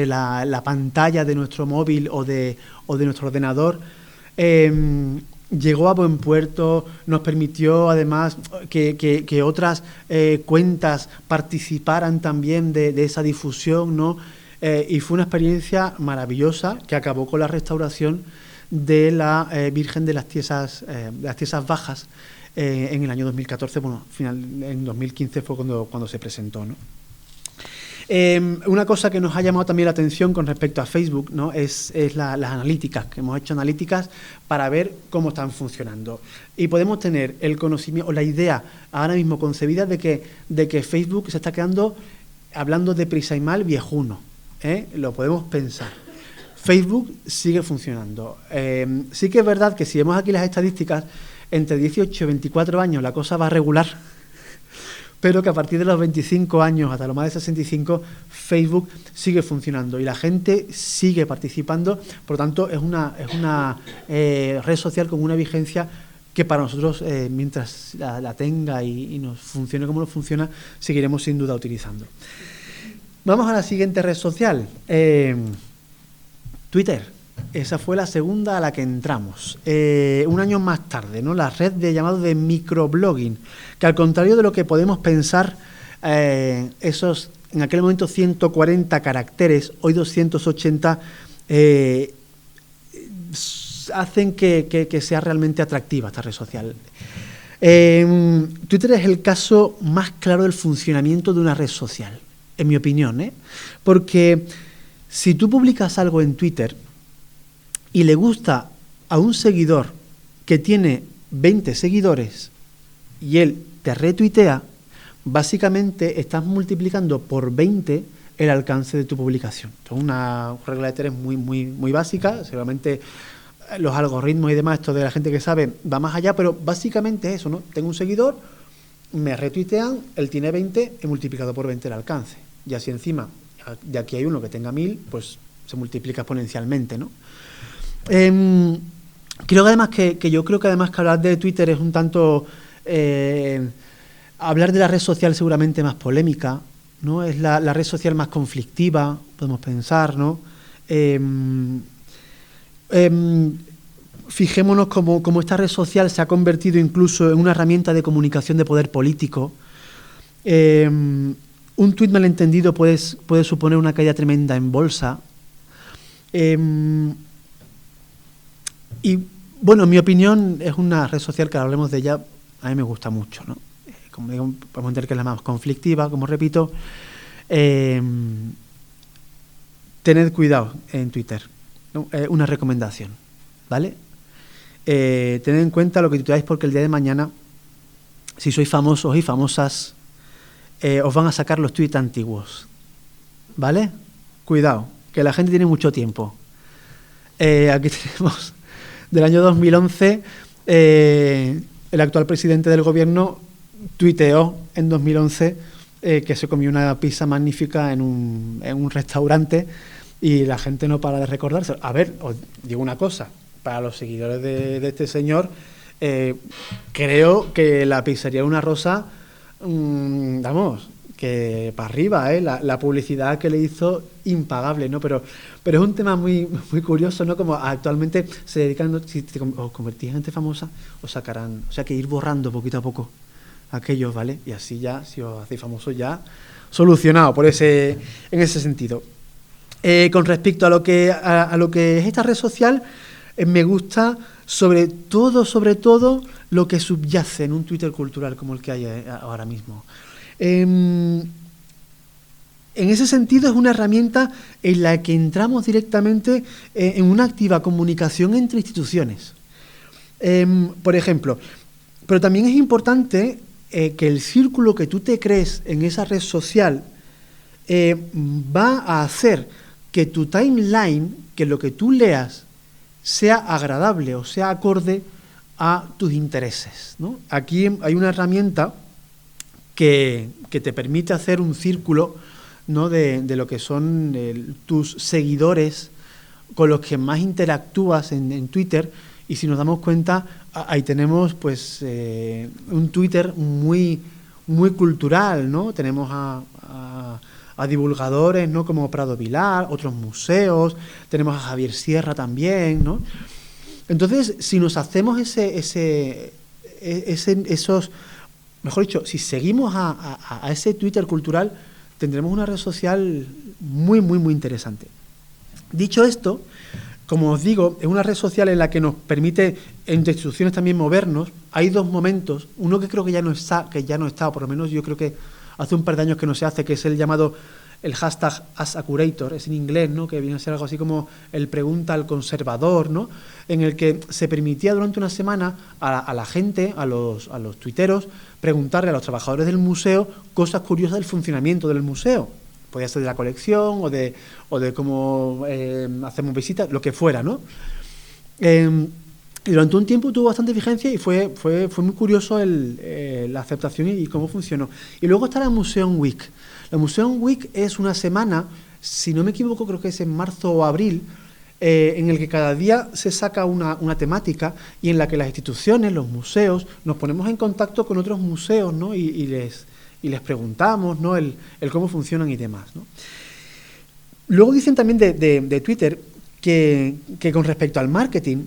la pantalla de nuestro móvil o de nuestro ordenador. Llegó a buen puerto, nos permitió además que otras cuentas participaran también de esa difusión, ¿no? Y fue una experiencia maravillosa que acabó con la restauración de la Virgen de las Tiesas Bajas en el año 2014. Bueno, en 2015 fue cuando se presentó, ¿no? Una cosa que nos ha llamado también la atención con respecto a Facebook, ¿no? es las analíticas, que hemos hecho analíticas para ver cómo están funcionando. Y podemos tener el conocimiento o la idea ahora mismo concebida de que Facebook se está quedando, hablando de prisa y mal, viejuno. Lo podemos pensar. Facebook sigue funcionando. Sí que es verdad que si vemos aquí las estadísticas, entre 18 y 24 años la cosa va regular, pero que a partir de los 25 años hasta los más de 65, Facebook sigue funcionando y la gente sigue participando. Por lo tanto, es una red social con una vigencia que para nosotros, mientras la tenga y nos funcione como nos funciona, seguiremos sin duda utilizando. Vamos a la siguiente red social, Twitter. Esa fue la segunda a la que entramos, un año más tarde, ¿no? La red llamado de microblogging, que al contrario de lo que podemos pensar, esos en aquel momento 140 caracteres, hoy 280, hacen que sea realmente atractiva esta red social. Twitter es el caso más claro del funcionamiento de una red social, en mi opinión, porque si tú publicas algo en Twitter y le gusta a un seguidor que tiene 20 seguidores y él te retuitea, básicamente estás multiplicando por 20 el alcance de tu publicación. Es una regla de tres muy básica. Seguramente los algoritmos y demás, esto de la gente que sabe, va más allá, pero básicamente es eso, ¿no? Tengo un seguidor, me retuitean, él tiene 20, he multiplicado por 20 el alcance. Y así encima, de aquí hay uno que tenga 1000, pues se multiplica exponencialmente, ¿no? Creo que además que hablar de Twitter es un tanto hablar de la red social seguramente más polémica, ¿no? Es la red social más conflictiva, podemos pensar, ¿no? Fijémonos cómo esta red social se ha convertido incluso en una herramienta de comunicación de poder político. Un tuit malentendido puede suponer una caída tremenda en bolsa. Y bueno, en mi opinión es una red social que, hablemos de ella, a mí me gusta mucho, ¿no? Como digo, podemos entender que es la más conflictiva, como repito. Tened cuidado en Twitter, ¿no? Una recomendación, ¿vale? Tened en cuenta lo que tuiteáis, porque el día de mañana, si sois famosos y famosas, os van a sacar los tuits antiguos, ¿vale? Cuidado, que la gente tiene mucho tiempo. Aquí tenemos del año 2011, el actual presidente del gobierno tuiteó en 2011 que se comió una pizza magnífica en un restaurante y la gente no para de recordarse. A ver, os digo una cosa, para los seguidores de este señor, creo que la pizzería Una Rosa, vamos, que para arriba, la publicidad que le hizo, impagable, ¿no? Pero es un tema muy curioso, ¿no? Como actualmente se dedican, si os convertís en gente famosa, os sacarán, o sea, que ir borrando poquito a poco aquellos, ¿vale? Y así ya, si os hacéis famosos, ya solucionado en ese sentido. Con respecto a lo que es esta red social, me gusta sobre todo lo que subyace en un Twitter cultural como el que hay ahora mismo. En ese sentido, es una herramienta en la que entramos directamente en una activa comunicación entre instituciones. Por ejemplo, pero también es importante que el círculo que tú te crees en esa red social va a hacer que tu timeline, que lo que tú leas, sea agradable o sea acorde a tus intereses, ¿no? Aquí hay una herramienta que te permite hacer un círculo, ¿no? de lo que son tus seguidores con los que más interactúas en Twitter, y si nos damos cuenta, ahí tenemos pues un Twitter muy cultural, ¿no? Tenemos a divulgadores, ¿no? Como Prado Vilar, otros museos, tenemos a Javier Sierra también, ¿no? Entonces, si nos hacemos esos, mejor dicho, si seguimos a ese Twitter cultural, tendremos una red social muy interesante. Dicho esto, como os digo, es una red social en la que nos permite entre instituciones también movernos. Hay dos momentos, uno que creo que ya no está, o por lo menos yo creo que hace un par de años que no se hace, que es el llamado el hashtag #AskACurator, es en inglés, ¿no? Que viene a ser algo así como el pregunta al conservador, ¿no? En el que se permitía durante una semana a la gente, a los tuiteros, preguntarle a los trabajadores del museo cosas curiosas del funcionamiento del museo. Podía ser de la colección o de cómo hacemos visitas, lo que fuera, ¿no? Y durante un tiempo tuvo bastante vigencia y fue muy curioso la aceptación y cómo funcionó. Y luego está la Museum Week. La Museum Week es una semana, si no me equivoco, creo que es en marzo o abril, en el que cada día se saca una temática y en la que las instituciones, los museos, nos ponemos en contacto con otros museos, ¿no? y les preguntamos, ¿no? el cómo funcionan y demás, ¿no? Luego dicen también de Twitter que con respecto al marketing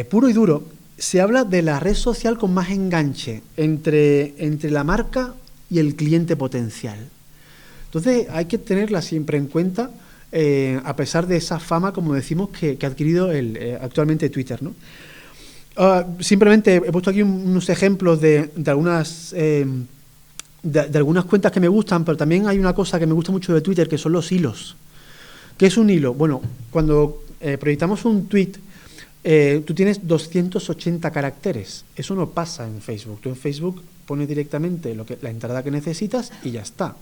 puro y duro, se habla de la red social con más enganche entre la marca y el cliente potencial. Entonces hay que tenerla siempre en cuenta, a pesar de esa fama, como decimos, que ha adquirido actualmente Twitter, ¿no? Simplemente he puesto aquí unos ejemplos de algunas cuentas que me gustan, pero también hay una cosa que me gusta mucho de Twitter, que son los hilos. ¿Qué es un hilo? Bueno, cuando proyectamos un tweet, tú tienes 280 caracteres. Eso no pasa en Facebook. Tú en Facebook pones directamente la entrada que necesitas y ya está.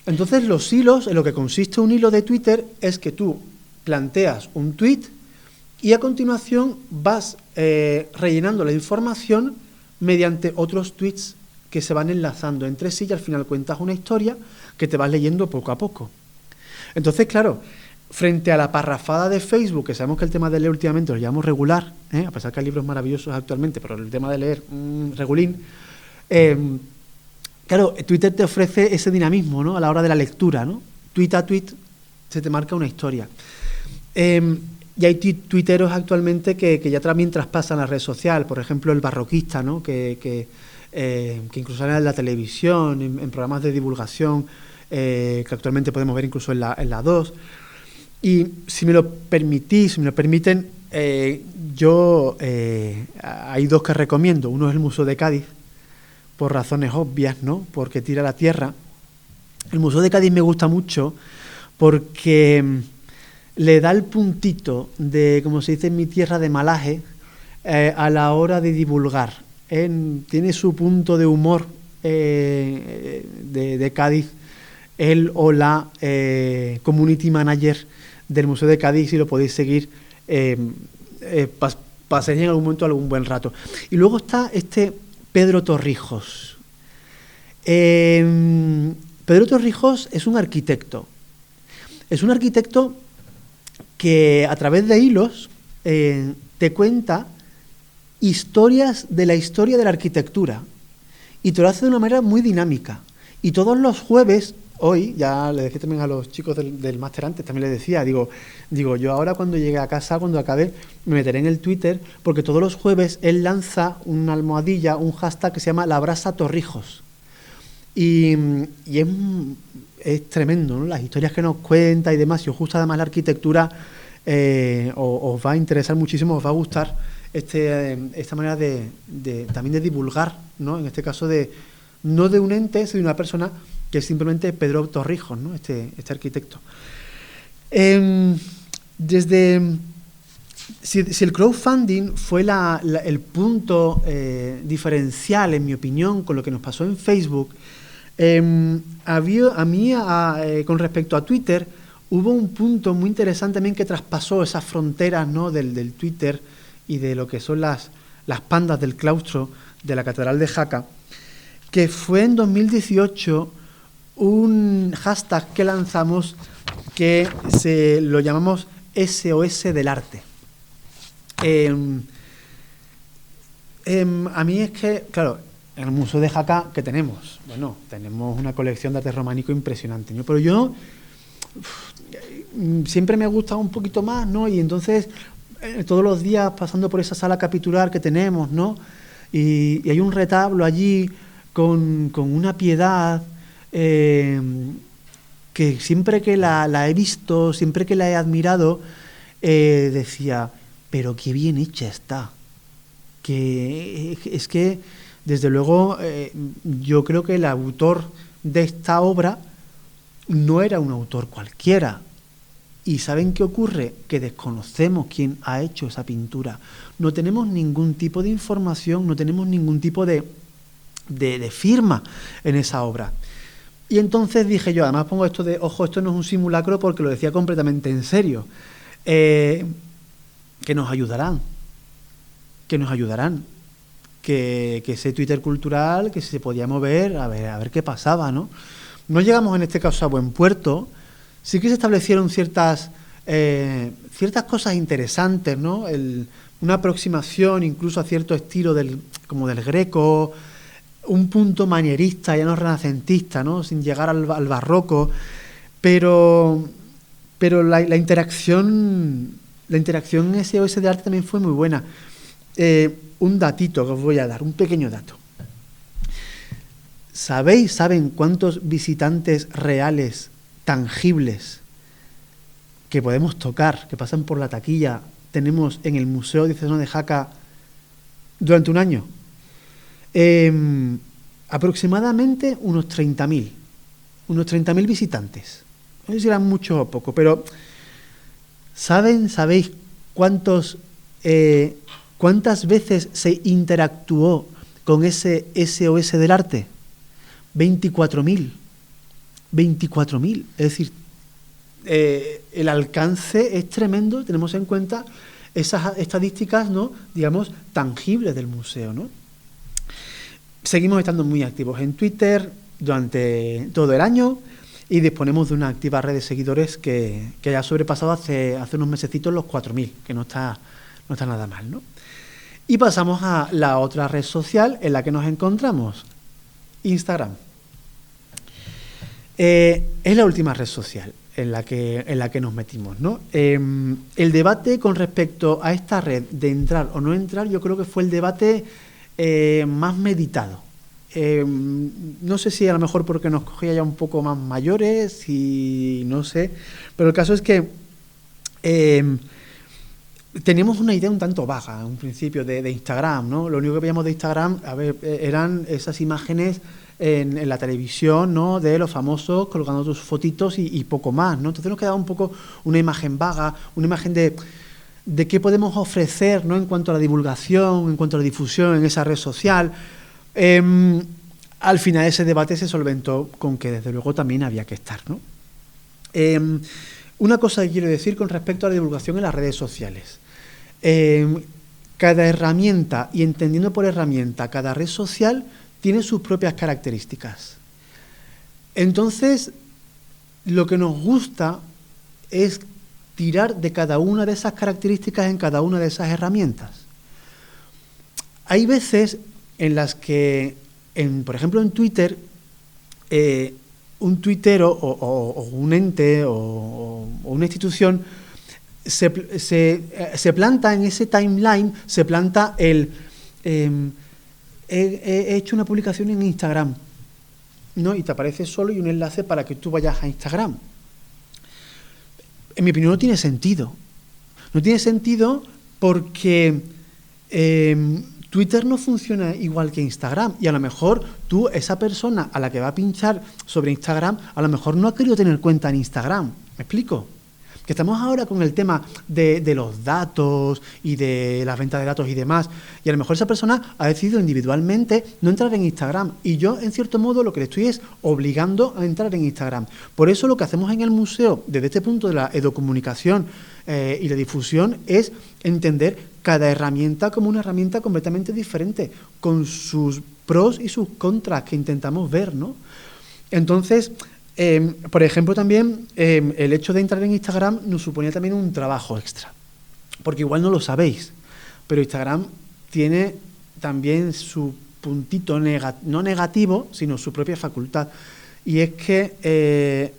Entonces, los hilos, en lo que consiste un hilo de Twitter, es que tú planteas un tweet y a continuación vas rellenando la información mediante otros tweets que se van enlazando entre sí y al final cuentas una historia que te vas leyendo poco a poco. Entonces, claro, frente a la parrafada de Facebook, que sabemos que el tema de leer últimamente lo llamamos regular, a pesar que hay libros maravillosos actualmente, pero el tema de leer, regulín, claro, Twitter te ofrece ese dinamismo, ¿no? A la hora de la lectura, ¿no? Tweet a tweet se te marca una historia. Y hay tuiteros actualmente que ya también traspasan la red social, por ejemplo, el barroquista, ¿no? Que incluso sale en la televisión, en programas de divulgación, que actualmente podemos ver incluso en la 2. Y si me lo permiten, yo hay dos que recomiendo. Uno es el Museo de Cádiz, por razones obvias, ¿no? Porque tira la tierra. El Museo de Cádiz me gusta mucho porque le da el puntito de, como se dice en mi tierra, de malaje a la hora de divulgar. Tiene su punto de humor de Cádiz, él o la community manager del Museo de Cádiz, y lo podéis seguir, pasaréis en algún momento algún buen rato. Y luego está Pedro Torrijos. Pedro Torrijos es un arquitecto. Es un arquitecto que a través de hilos te cuenta historias de la historia de la arquitectura y te lo hace de una manera muy dinámica. Y todos los jueves, hoy, ya le decía también a los chicos del máster antes, también les decía, digo, yo ahora cuando llegue a casa, cuando acabe, me meteré en el Twitter, porque todos los jueves él lanza una almohadilla, un hashtag que se llama La Brasa Torrijos. Y es tremendo, ¿no? Las historias que nos cuenta y demás. Si os gusta además la arquitectura, os va a interesar muchísimo, os va a gustar esta manera también de divulgar, ¿no? En este caso no de un ente, sino de una persona que es simplemente Pedro Torrijos, ¿no? Este arquitecto. Si el crowdfunding fue el punto diferencial, en mi opinión, con lo que nos pasó en Facebook, con respecto a Twitter, hubo un punto muy interesante también que traspasó esas fronteras, ¿no? del Twitter y de lo que son las pandas del claustro de la Catedral de Jaca, que fue en 2018 un hashtag que lanzamos que lo llamamos SOS del arte. A mí es que, claro, en el Museo de Jaca, ¿qué tenemos? Bueno, tenemos una colección de arte románico impresionante, ¿no? Pero yo siempre me ha gustado un poquito más, ¿no? Y entonces, todos los días pasando por esa sala capitular que tenemos, ¿no? Y hay un retablo allí con una piedad que siempre que la he visto, siempre que la he admirado, decía, pero qué bien hecha está. Que es que, desde luego, yo creo que el autor de esta obra no era un autor cualquiera. ¿Y saben qué ocurre? Que desconocemos quién ha hecho esa pintura. No tenemos ningún tipo de información, no tenemos ningún tipo de firma en esa obra. Y entonces dije yo, además pongo esto de, ojo, esto no es un simulacro porque lo decía completamente en serio, que nos ayudarán, que ese Twitter cultural, que se podía mover, a ver qué pasaba, ¿no? No llegamos en este caso a buen puerto. Sí que se establecieron ciertas cosas interesantes, ¿no? Una aproximación incluso a cierto estilo como del Greco, un punto manierista, ya no renacentista, ¿no? Sin llegar al barroco, pero la interacción en SOS de arte también fue muy buena. Un datito que os voy a dar, un pequeño dato. ¿Saben cuántos visitantes reales tangibles que podemos tocar, que pasan por la taquilla, tenemos en el Museo Diocesano de Jaca durante un año? Aproximadamente unos 30.000 visitantes. No sé si eran muchos o poco, pero ¿sabéis cuántas veces se interactuó con ese SOS del arte? 24.000. 24.000. Es decir, el alcance es tremendo. Tenemos en cuenta esas estadísticas, ¿no?, digamos, tangibles del museo, ¿no? Seguimos estando muy activos en Twitter durante todo el año y disponemos de una activa red de seguidores que haya sobrepasado hace unos mesecitos los 4.000, que no está nada mal, ¿no? Y pasamos a la otra red social en la que nos encontramos, Instagram. Es la última red social en la que nos metimos, ¿no? El debate con respecto a esta red de entrar o no entrar, yo creo que fue el debate más meditado. No sé si a lo mejor porque nos cogía ya un poco más mayores y no sé, pero el caso es que teníamos una idea un tanto vaga en un principio de Instagram, ¿no? Lo único que veíamos de Instagram, eran esas imágenes en la televisión, ¿no?, de los famosos colgando sus fotitos y poco más, ¿no? Entonces nos quedaba un poco una imagen vaga, una imagen de qué podemos ofrecer, ¿no?, en cuanto a la divulgación, en cuanto a la difusión en esa red social. Al final ese debate se solventó con que desde luego también había que estar, ¿no? Una cosa que quiero decir con respecto a la divulgación en las redes sociales. Cada herramienta, y entendiendo por herramienta cada red social, tiene sus propias características. Entonces, lo que nos gusta es tirar de cada una de esas características en cada una de esas herramientas. Hay veces en las que, por ejemplo, en Twitter, un tuitero o un ente o una institución se planta en ese timeline, se planta he hecho una publicación en Instagram, ¿no? Y te aparece solo y un enlace para que tú vayas a Instagram. En mi opinión no tiene sentido. No tiene sentido porque Twitter no funciona igual que Instagram y a lo mejor tú, esa persona a la que va a pinchar sobre Instagram, a lo mejor no ha querido tener cuenta en Instagram. ¿Me explico? Que estamos ahora con el tema de los datos y de las ventas de datos y demás, y a lo mejor esa persona ha decidido individualmente no entrar en Instagram, y yo, en cierto modo, lo que le estoy es obligando a entrar en Instagram. Por eso lo que hacemos en el museo, desde este punto de la educomunicación y la difusión, es entender cada herramienta como una herramienta completamente diferente, con sus pros y sus contras que intentamos ver, ¿no? Entonces, por ejemplo, también el hecho de entrar en Instagram nos suponía también un trabajo extra, porque igual no lo sabéis, pero Instagram tiene también su puntito no negativo, sino su propia facultad, y es que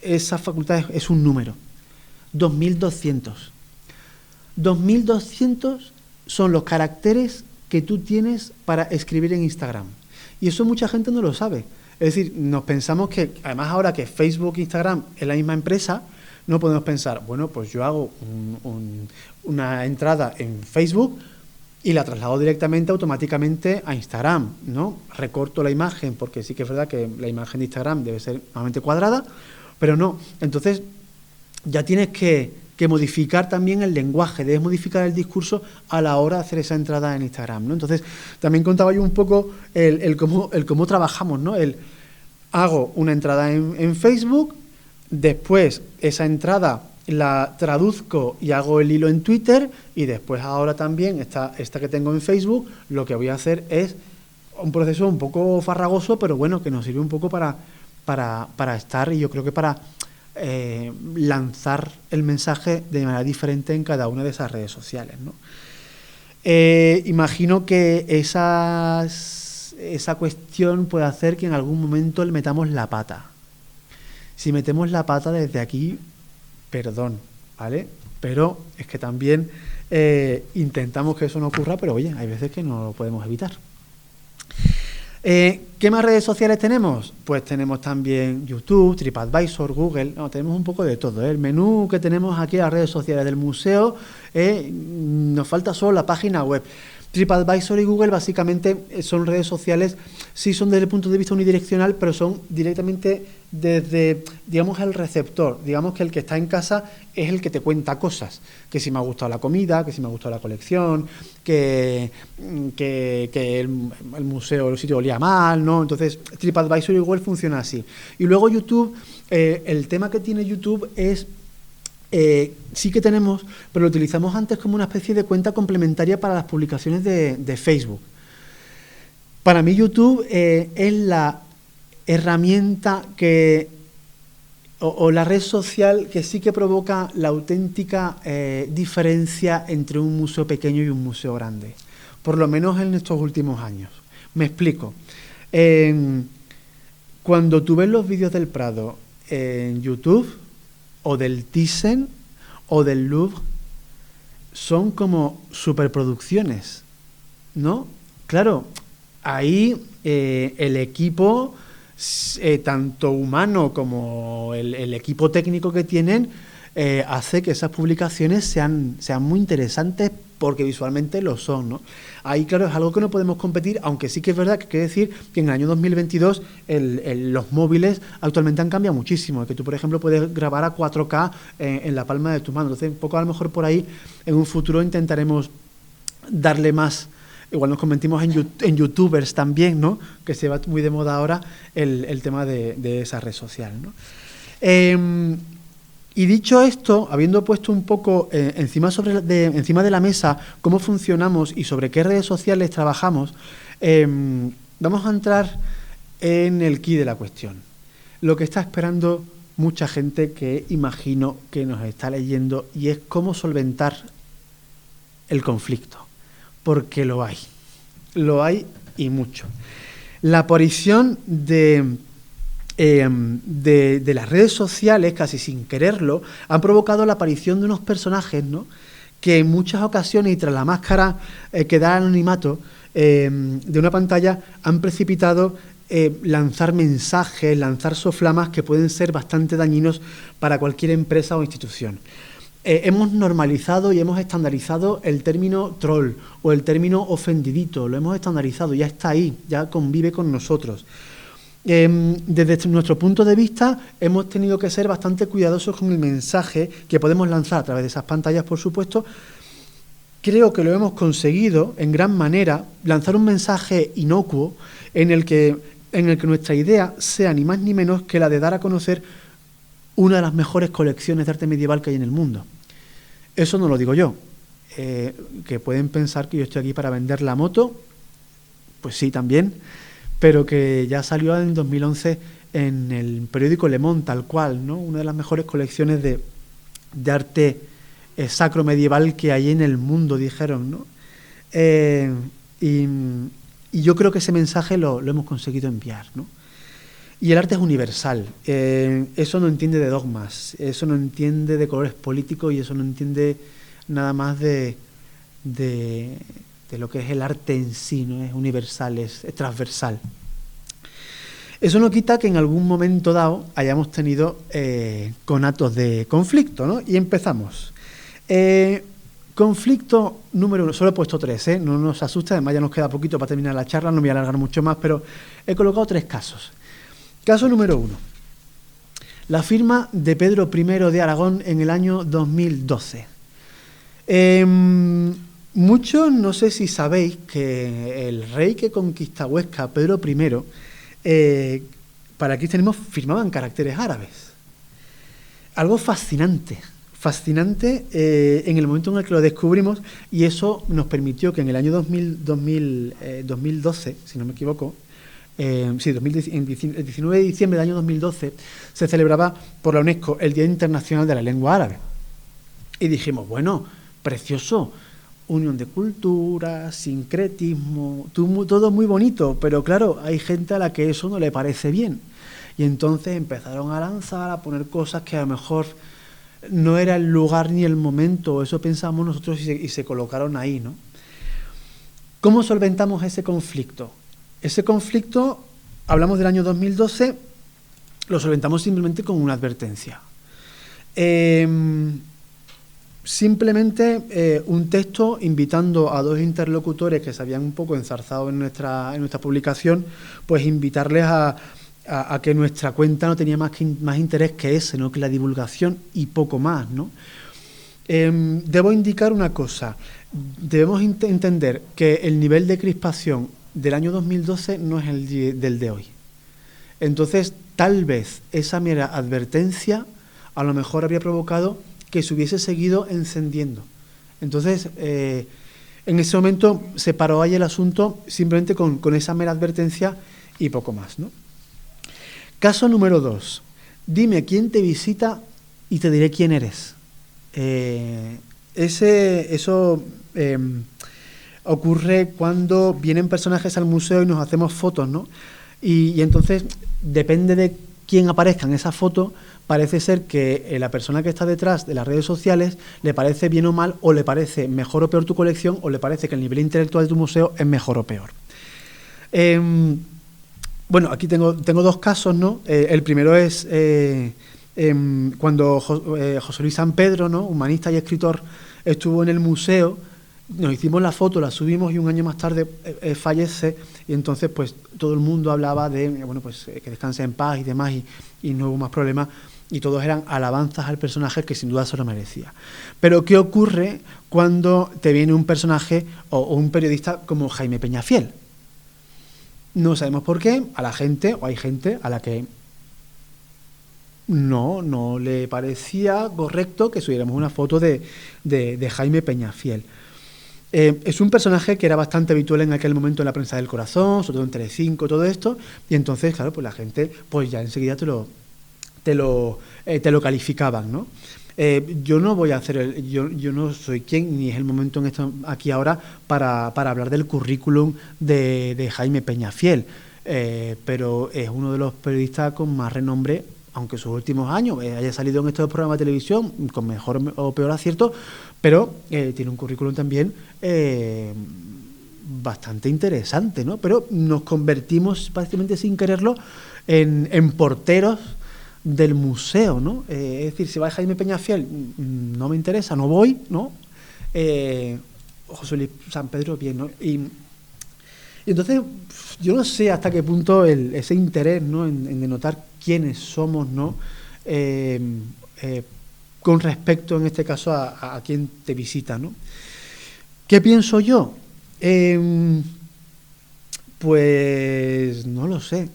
esa facultad es un número, 2.200. 2.200 son los caracteres que tú tienes para escribir en Instagram, y eso mucha gente no lo sabe. Es decir, nos pensamos que, además ahora que Facebook e Instagram es la misma empresa, no podemos pensar, bueno, pues yo hago una entrada en Facebook y la traslado directamente, automáticamente a Instagram, ¿no? Recorto la imagen, porque sí que es verdad que la imagen de Instagram debe ser normalmente cuadrada, pero no. Entonces ya tienes que modificar también el lenguaje, debes modificar el discurso a la hora de hacer esa entrada en Instagram, ¿no? Entonces también contaba yo un poco el cómo trabajamos, ¿no? Hago una entrada en Facebook, después esa entrada la traduzco y hago el hilo en Twitter, y después ahora también esta que tengo en Facebook, lo que voy a hacer es un proceso un poco farragoso, pero bueno, que nos sirve un poco para estar, y yo creo que para lanzar el mensaje de manera diferente en cada una de esas redes sociales, ¿no? Imagino que esa cuestión puede hacer que en algún momento le metamos la pata. Si metemos la pata desde aquí, perdón, ¿vale? Pero es que también intentamos que eso no ocurra, pero oye, hay veces que no lo podemos evitar. ¿Qué más redes sociales tenemos? Pues tenemos también YouTube, TripAdvisor, Google, no, tenemos un poco de todo, ¿eh? El menú que tenemos aquí en las redes sociales del museo, nos falta solo la página web. TripAdvisor y Google básicamente son redes sociales, sí son desde el punto de vista unidireccional, pero son directamente desde, digamos, el receptor. Digamos que el que está en casa es el que te cuenta cosas, que si me ha gustado la comida, que si me ha gustado la colección, que el museo, el sitio olía mal, ¿no? Entonces TripAdvisor y Google funciona así. Y luego YouTube, el tema que tiene YouTube es... sí que tenemos, pero lo utilizamos antes como una especie de cuenta complementaria para las publicaciones de Facebook. Para mí YouTube es la herramienta o la red social que sí que provoca la auténtica diferencia entre un museo pequeño y un museo grande, por lo menos en estos últimos años. Me explico. Cuando tú ves los vídeos del Prado en YouTube, o del Thyssen o del Louvre, son como superproducciones, ¿no? Claro, ahí el equipo, tanto humano como el equipo técnico que tienen, hace que esas publicaciones sean muy interesantes, porque visualmente lo son, ¿no? Ahí, claro, es algo que no podemos competir, aunque sí que es verdad que quiere decir que en el año 2022 los móviles actualmente han cambiado muchísimo, que tú, por ejemplo, puedes grabar a 4K en la palma de tu mano. Entonces, un poco a lo mejor por ahí, en un futuro intentaremos darle más. Igual nos convertimos en youtubers también, ¿no? Que se va muy de moda ahora el tema de esa red social, ¿no? Y dicho esto, habiendo puesto un poco encima de la mesa cómo funcionamos y sobre qué redes sociales trabajamos, vamos a entrar en el quid de la cuestión. Lo que está esperando mucha gente, que imagino que nos está leyendo, y es cómo solventar el conflicto, porque lo hay y mucho. La aparición de las redes sociales, casi sin quererlo, han provocado la aparición de unos personajes, ¿no?, que en muchas ocasiones, y tras la máscara que da anonimato de una pantalla, han precipitado lanzar mensajes, lanzar soflamas que pueden ser bastante dañinos para cualquier empresa o institución. Hemos normalizado y hemos estandarizado el término troll o el término ofendidito, lo hemos estandarizado, ya está ahí, ya convive con nosotros. Desde nuestro punto de vista hemos tenido que ser bastante cuidadosos con el mensaje que podemos lanzar a través de esas pantallas, por supuesto. Creo que lo hemos conseguido en gran manera, lanzar un mensaje inocuo en el que nuestra idea sea ni más ni menos que la de dar a conocer una de las mejores colecciones de arte medieval que hay en el mundo. Eso no lo digo yo, que pueden pensar que yo estoy aquí para vender la moto, pues sí, también, pero que ya salió en 2011 en el periódico Le Monde, tal cual, ¿no? Una de las mejores colecciones de arte sacro medieval que hay en el mundo, dijeron, ¿no? Y yo creo que ese mensaje lo hemos conseguido enviar, ¿no? Y el arte es universal, eso no entiende de dogmas, eso no entiende de colores políticos, y eso no entiende nada más de lo que es el arte en sí, ¿no? Es universal, es transversal. Eso no quita que en algún momento dado hayamos tenido conatos de conflicto, ¿no? Y empezamos. Conflicto número 1, solo he puesto 3, no nos asuste, además ya nos queda poquito para terminar la charla, no me voy a alargar mucho más, pero he colocado 3 casos. Caso número 1. la firma de Pedro I de Aragón en el año 2012. Muchos, no sé si sabéis que el rey que conquista Huesca, Pedro I, para el cristianismo firmaba en caracteres árabes. Algo fascinante en el momento en el que lo descubrimos, y eso nos permitió que en el año 2012, si no me equivoco, el 19 de diciembre del año 2012, se celebraba por la UNESCO el Día Internacional de la Lengua Árabe. Y dijimos, bueno, precioso, unión de culturas, sincretismo, todo muy bonito, pero claro, hay gente a la que eso no le parece bien. Y entonces empezaron a lanzar, a poner cosas que a lo mejor no era el lugar ni el momento, eso pensamos nosotros y se colocaron ahí, ¿no? ¿Cómo solventamos ese conflicto? Ese conflicto, hablamos del año 2012, lo solventamos simplemente con una advertencia. Simplemente un texto invitando a dos interlocutores que se habían un poco enzarzado en nuestra publicación, pues invitarles a que nuestra cuenta no tenía más interés que ese, ¿no? Que la divulgación y poco más, ¿no? Debo indicar una cosa. Debemos entender que el nivel de crispación del año 2012 no es el del de hoy. Entonces, tal vez esa mera advertencia a lo mejor habría provocado que se hubiese seguido encendiendo. Entonces, en ese momento se paró ahí el asunto simplemente con esa mera advertencia y poco más, ¿no? Caso número 2. Dime quién te visita y te diré quién eres. Eso ocurre cuando vienen personajes al museo y nos hacemos fotos, ¿no? Y entonces, depende de quién aparezca en esa foto, parece ser que la persona que está detrás de las redes sociales le parece bien o mal, o le parece mejor o peor tu colección, o le parece que el nivel intelectual de tu museo es mejor o peor. Bueno, aquí tengo dos casos, ¿no? El primero es cuando José Luis San Pedro, ¿no? Humanista y escritor, estuvo en el museo, nos hicimos la foto, la subimos y un año más tarde fallece, y entonces pues todo el mundo hablaba de, bueno, pues que descanse en paz y demás, y no hubo más problemas, y todos eran alabanzas al personaje que sin duda se lo merecía. Pero ¿qué ocurre cuando te viene un personaje o un periodista como Jaime Peñafiel? No sabemos por qué, hay gente a la que no le parecía correcto que subiéramos una foto de Jaime Peñafiel. Es un personaje que era bastante habitual en aquel momento en la prensa del corazón, sobre todo en Telecinco, todo esto, y entonces, claro, pues la gente pues ya enseguida te lo calificaban, ¿no? Yo no voy a hacer yo no soy quien, ni es el momento en esto aquí ahora para hablar del currículum de Jaime Peñafiel, pero es uno de los periodistas con más renombre, aunque en sus últimos años haya salido en estos programas de televisión con mejor o peor acierto, pero tiene un currículum también bastante interesante, ¿no? Pero nos convertimos prácticamente sin quererlo en porteros del museo, ¿no? Es decir, si va Jaime Peñafiel, no me interesa, no voy, ¿no? José Luis San Pedro, bien, ¿no? Y entonces, yo no sé hasta qué punto ese interés, ¿no? En denotar quiénes somos, ¿no? Con respecto, en este caso, a quien te visita, ¿no? ¿Qué pienso yo? Pues no lo sé.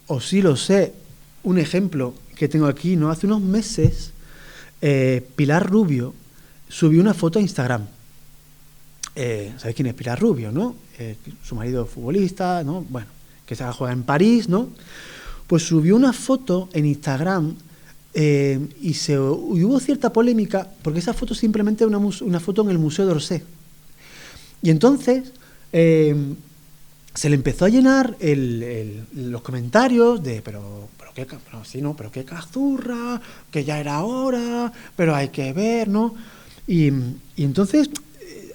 O sí lo sé. Un ejemplo que tengo aquí, ¿no? Hace unos meses, Pilar Rubio subió una foto a Instagram. ¿Sabéis quién es Pilar Rubio, no? Su marido futbolista, ¿no? Bueno, que se juega en París, ¿no? Pues subió una foto en Instagram y hubo cierta polémica porque esa foto simplemente era una foto en el Museo d'Orsay. Y entonces se le empezó a llenar los comentarios de pero qué cazurra, que ya era hora, pero hay que ver, ¿no? Y entonces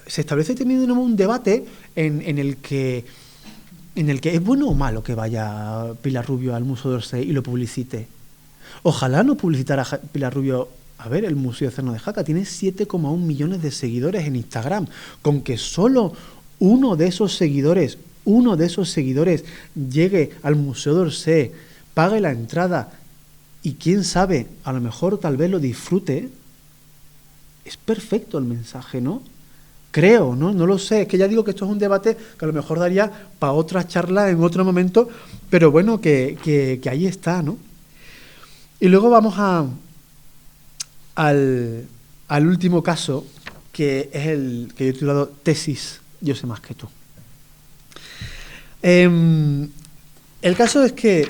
se establece también un debate en el que es bueno o malo que vaya Pilar Rubio al Museo d'Orsay y lo publicite. Ojalá no publicitara Pilar Rubio. A ver, el Museo Eterno de Jaca tiene 7,1 millones de seguidores en Instagram. Con que solo uno de esos seguidores llegue al Museo d'Orsay, pague la entrada y quién sabe, a lo mejor tal vez lo disfrute, es perfecto el mensaje, ¿no? Creo, ¿no? No lo sé, es que ya digo que esto es un debate que a lo mejor daría para otra charla en otro momento, pero bueno, que ahí está, ¿no? Y luego vamos al último caso, que es el que yo he titulado Tesis, yo sé más que tú. El caso es que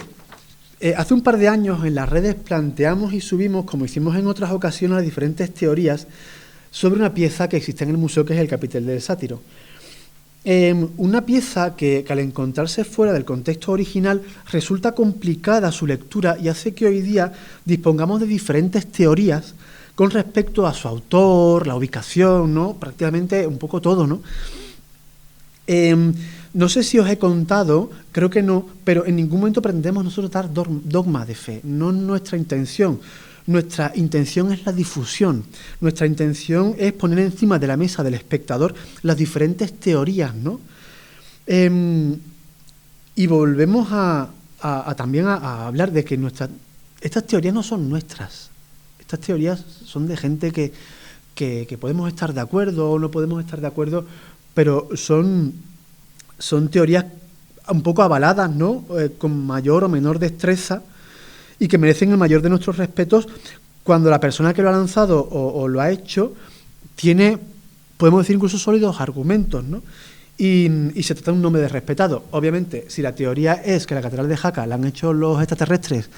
hace un par de años en las redes planteamos y subimos, como hicimos en otras ocasiones, diferentes teorías sobre una pieza que existe en el museo, que es el Capitel del Sátiro. Una pieza que al encontrarse fuera del contexto original resulta complicada su lectura y hace que hoy día dispongamos de diferentes teorías con respecto a su autor, la ubicación, ¿no? Prácticamente un poco todo, ¿no? No sé si os he contado, creo que no, pero en ningún momento pretendemos nosotros dar dogma de fe, no es nuestra intención. Nuestra intención es la difusión, nuestra intención es poner encima de la mesa del espectador las diferentes teorías, ¿no? Y volvemos también a hablar de que estas teorías no son nuestras, estas teorías son de gente que podemos estar de acuerdo o no podemos estar de acuerdo, pero son teorías un poco avaladas, ¿no? Con mayor o menor destreza, y que merecen el mayor de nuestros respetos cuando la persona que lo ha lanzado o lo ha hecho tiene, podemos decir, incluso sólidos argumentos, ¿no? Y se trata de un nombre de respetado. Obviamente, si la teoría es que la catedral de Jaca la han hecho los extraterrestres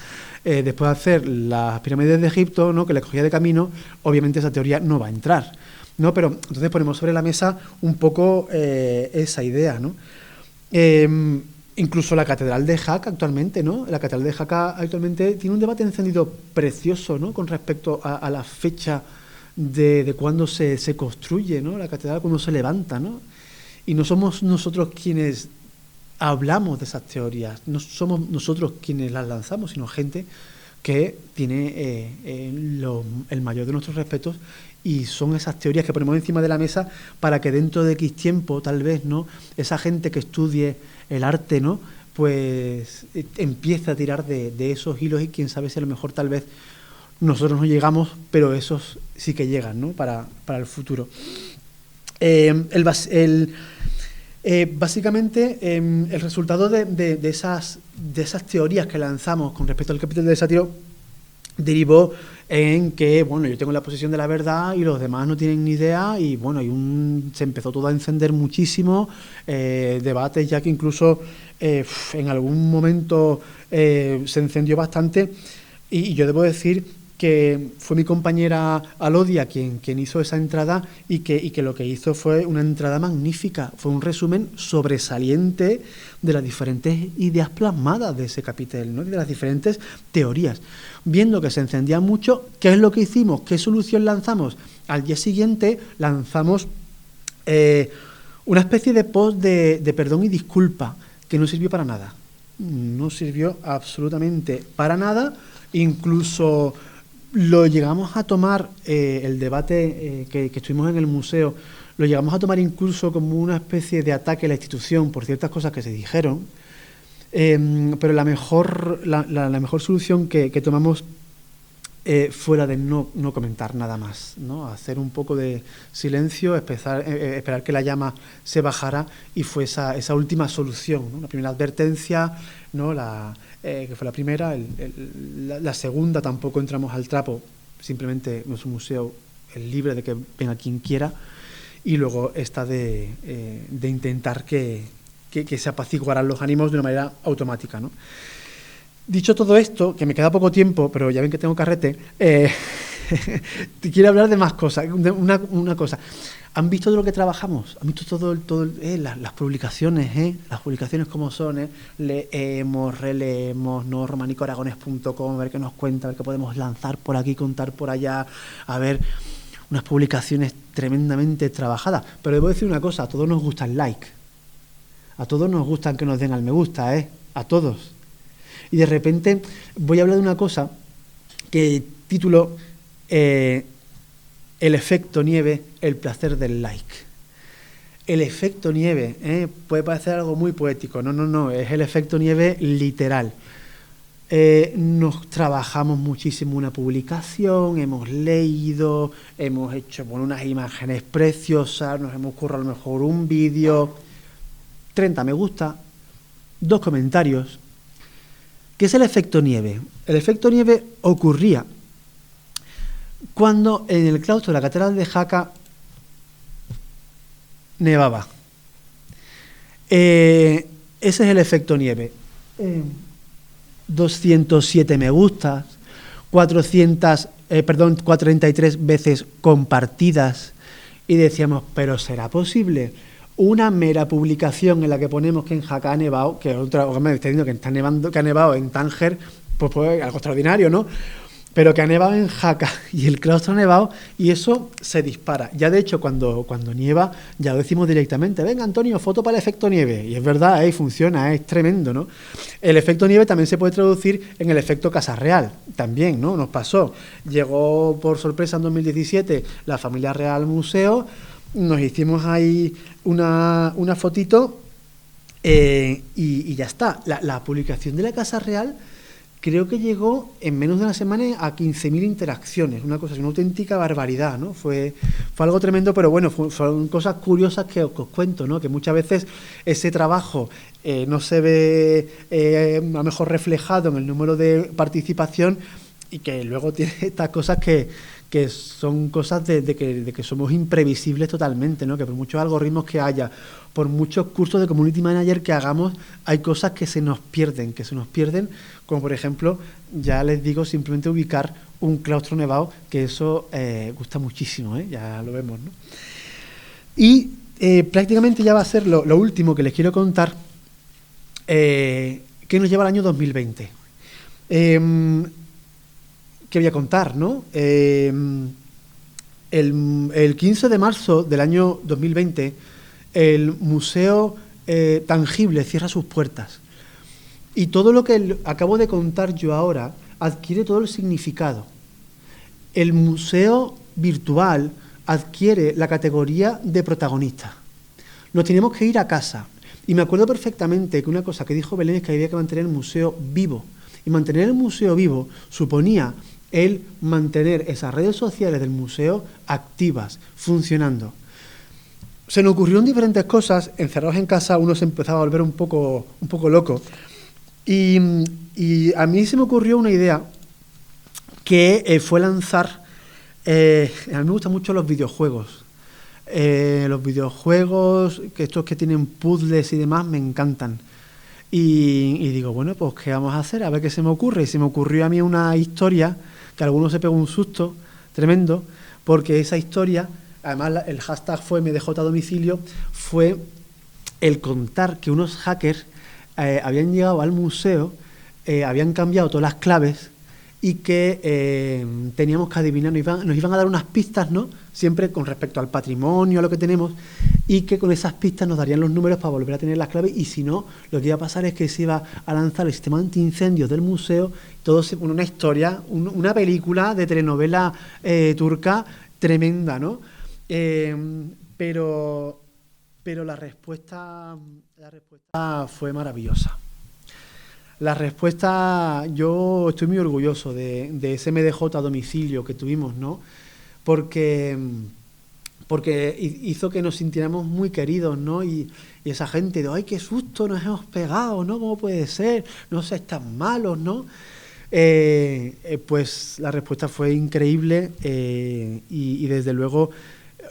después de hacer las pirámides de Egipto, ¿no? Que les cogía de camino, obviamente esa teoría no va a entrar, ¿no? Pero entonces ponemos sobre la mesa un poco esa idea, ¿no? Incluso la catedral de Jaca actualmente, ¿no? La catedral de Jaca actualmente tiene un debate encendido precioso, ¿no? Con respecto a la fecha de cuándo se construye, ¿no? La catedral, cuándo se levanta, ¿no? Y no somos nosotros quienes hablamos de esas teorías, no somos nosotros quienes las lanzamos, sino gente que tiene el mayor de nuestros respetos, y son esas teorías que ponemos encima de la mesa para que dentro de X tiempo, tal vez, ¿no? Esa gente que estudie el arte, ¿no? Pues empieza a tirar de esos hilos, y quién sabe si a lo mejor tal vez nosotros no llegamos, pero esos sí que llegan, ¿no? Para el futuro. Básicamente, el resultado de esas teorías que lanzamos con respecto al Capitel del Sátiro derivó en que, bueno, yo tengo la posición de la verdad y los demás no tienen ni idea, y bueno, se empezó todo a encender muchísimo, debates ya que incluso en algún momento se encendió bastante, y yo debo decir que fue mi compañera Alodia quien hizo esa entrada, y que lo que hizo fue una entrada magnífica, fue un resumen sobresaliente de las diferentes ideas plasmadas de ese capitel, ¿no? De las diferentes teorías. Viendo que se encendía mucho, ¿qué es lo que hicimos? ¿Qué solución lanzamos? Al día siguiente lanzamos una especie de post de perdón y disculpa, que no sirvió para nada. No sirvió absolutamente para nada. Incluso lo llegamos a tomar, el debate que estuvimos en el museo, lo llegamos a tomar incluso como una especie de ataque a la institución por ciertas cosas que se dijeron, pero la mejor solución que tomamos fue la de no comentar nada más, ¿no? Hacer un poco de silencio, esperar que la llama se bajara, y fue esa última solución, ¿no? La primera advertencia, ¿no? Que fue la primera, la segunda tampoco entramos al trapo, simplemente nuestro museo es libre de que venga quien quiera, y luego esta de intentar que se apaciguaran los ánimos de una manera automática, ¿no? Dicho todo esto, que me queda poco tiempo, pero ya ven que tengo carrete, te quiero hablar de más cosas. Una cosa, ¿han visto de lo que trabajamos? ¿Han visto las publicaciones? Las publicaciones como son, leemos, releemos, ¿no? romanicoaragones.com, a ver qué nos cuenta, a ver qué podemos lanzar por aquí, contar por allá, a ver, unas publicaciones tremendamente trabajadas. Pero debo decir una cosa, a todos nos gusta el like, a todos nos gustan que nos den al me gusta, a todos. Y de repente voy a hablar de una cosa que titulo el efecto nieve, el placer del like. El efecto nieve, puede parecer algo muy poético, no, es el efecto nieve literal. Nos trabajamos muchísimo una publicación, hemos leído, hemos hecho unas imágenes preciosas, nos hemos currado a lo mejor un vídeo, 30 me gusta, 2 comentarios. ¿Qué es el efecto nieve? El efecto nieve ocurría cuando en el claustro de la Catedral de Jaca nevaba. Ese es el efecto nieve. 207 me gustas, 433 veces compartidas, y decíamos, ¿pero será posible? Una mera publicación en la que ponemos que en Jaca ha nevado, que otra me está diciendo que está nevando, que ha nevado en Tánger, pues algo extraordinario, ¿no? Pero que ha nevado en Jaca y el claustro ha nevado, y eso se dispara. Ya de hecho cuando nieva ya lo decimos directamente, venga Antonio, foto para el efecto nieve, y es verdad, funciona, es tremendo, ¿no? El efecto nieve también se puede traducir en el efecto Casa Real, también, ¿no? Nos pasó, llegó por sorpresa en 2017 la familia real al museo, nos hicimos ahí una fotito y ya está. La publicación de la Casa Real creo que llegó en menos de una semana a 15.000 interacciones, una cosa, una auténtica barbaridad, ¿no? Fue algo tremendo, pero bueno, fueron cosas curiosas que os cuento, ¿no? Que muchas veces ese trabajo no se ve a lo mejor reflejado en el número de participación, y que luego tiene estas cosas que son cosas de que somos imprevisibles totalmente, ¿no? Que por muchos algoritmos que haya, por muchos cursos de community manager que hagamos, hay cosas que se nos pierden, como por ejemplo, ya les digo, simplemente ubicar un claustro nevado, que eso gusta muchísimo, ya lo vemos, ¿no? Y prácticamente ya va a ser lo último que les quiero contar, que nos lleva al año 2020. ¿Qué voy a contar, no? El 15 de marzo del año 2020, el Museo Tangible cierra sus puertas. Y todo lo que acabo de contar yo ahora adquiere todo el significado. El museo virtual adquiere la categoría de protagonista. Nos tenemos que ir a casa. Y me acuerdo perfectamente que una cosa que dijo Belén es que había que mantener el museo vivo. Y mantener el museo vivo suponía el mantener esas redes sociales del museo activas, funcionando. Se nos ocurrieron diferentes cosas, encerrados en casa uno se empezaba a volver un poco loco, y a mí se me ocurrió una idea que fue lanzar, a mí me gustan mucho los videojuegos, que estos que tienen puzzles y demás me encantan. Y digo, bueno, pues ¿qué vamos a hacer? A ver qué se me ocurre. Y se me ocurrió a mí una historia que a algunos se pegó un susto tremendo, porque esa historia, además el hashtag fue MDJ-domicilio, fue el contar que unos hackers habían llegado al museo, habían cambiado todas las claves y que teníamos que adivinar, nos iban a dar unas pistas, ¿no? Siempre con respecto al patrimonio, a lo que tenemos, y que con esas pistas nos darían los números para volver a tener las claves, y si no, lo que iba a pasar es que se iba a lanzar el sistema antiincendios del museo, una historia, una película de telenovela turca tremenda, ¿no? Pero la respuesta fue maravillosa. La respuesta, yo estoy muy orgulloso de ese MDJ a domicilio que tuvimos, ¿no? Porque hizo que nos sintiéramos muy queridos, ¿no? Y esa gente de, ¡ay, qué susto nos hemos pegado!, ¿no? ¿Cómo puede ser? No seáis tan malos, ¿no? Pues la respuesta fue increíble, y desde luego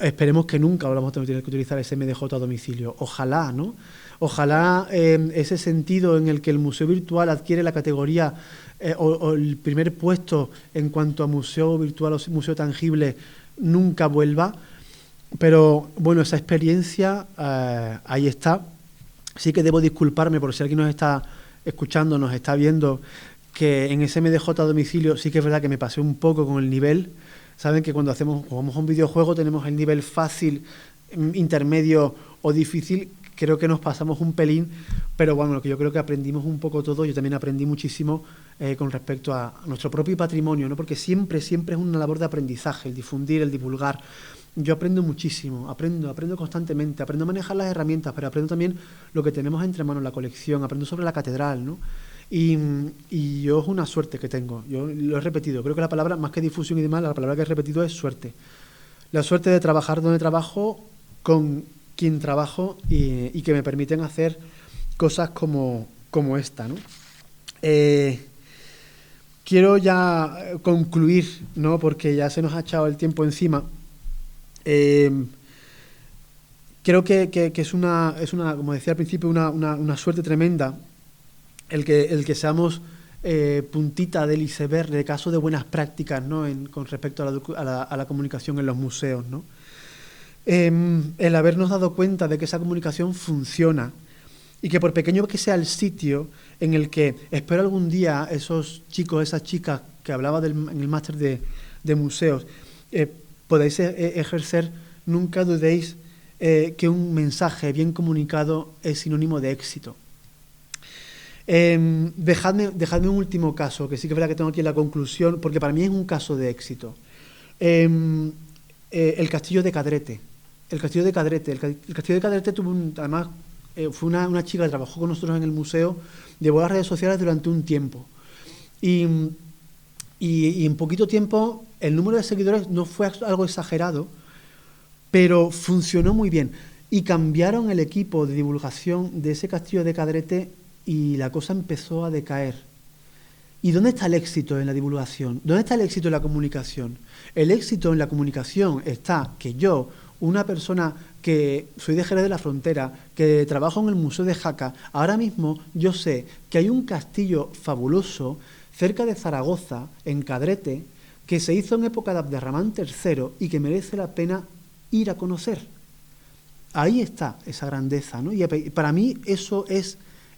esperemos que nunca volvamos a tener que utilizar ese MDJ a domicilio. Ojalá, ¿no? Ojalá ese sentido en el que el museo virtual adquiere la categoría o el primer puesto en cuanto a museo virtual o museo tangible nunca vuelva. Pero bueno, esa experiencia ahí está. Sí que debo disculparme por si alguien nos está escuchando, nos está viendo, que en ese MDJ a domicilio sí que es verdad que me pasé un poco con el nivel. Saben que cuando jugamos a un videojuego tenemos el nivel fácil, intermedio o difícil. Creo que nos pasamos un pelín, pero bueno, lo que yo creo que aprendimos un poco todo. Yo también aprendí muchísimo con respecto a nuestro propio patrimonio, ¿no? Porque siempre es una labor de aprendizaje, el difundir, el divulgar. Yo aprendo muchísimo, aprendo constantemente, aprendo a manejar las herramientas, pero aprendo también lo que tenemos entre manos, la colección, aprendo sobre la catedral, ¿no? Y yo es una suerte que tengo, yo lo he repetido, creo que la palabra, más que difusión y demás, la palabra que he repetido es suerte. La suerte de trabajar donde trabajo, con quien trabajo y que me permiten hacer cosas como esta, ¿no? Quiero ya concluir, ¿no? Porque ya se nos ha echado el tiempo encima. Creo que es una, como decía al principio, una suerte tremenda el que seamos puntita del iceberg de casos de buenas prácticas, ¿no? Con respecto a la comunicación en los museos, ¿no? El habernos dado cuenta de que esa comunicación funciona y que por pequeño que sea el sitio en el que espero algún día esos chicos, esas chicas que hablaba en el máster de museos, podáis ejercer, nunca dudéis que un mensaje bien comunicado es sinónimo de éxito. Dejadme un último caso, que sí que es verdad que tengo aquí la conclusión, porque para mí es un caso de éxito. El Castillo de Cadrete. El Castillo de Cadrete tuvo además fue una chica que trabajó con nosotros en el museo, llevó las redes sociales durante un tiempo. Y en poquito tiempo el número de seguidores no fue algo exagerado, pero funcionó muy bien. Y cambiaron el equipo de divulgación de ese Castillo de Cadrete y la cosa empezó a decaer. ¿Y dónde está el éxito en la divulgación? ¿Dónde está el éxito en la comunicación? El éxito en la comunicación está que yo, una persona que soy de Jerez de la Frontera, que trabajo en el Museo de Jaca, ahora mismo yo sé que hay un castillo fabuloso cerca de Zaragoza, en Cadrete, que se hizo en época de Abderramán III y que merece la pena ir a conocer. Ahí está esa grandeza, ¿no? Y para mí eso es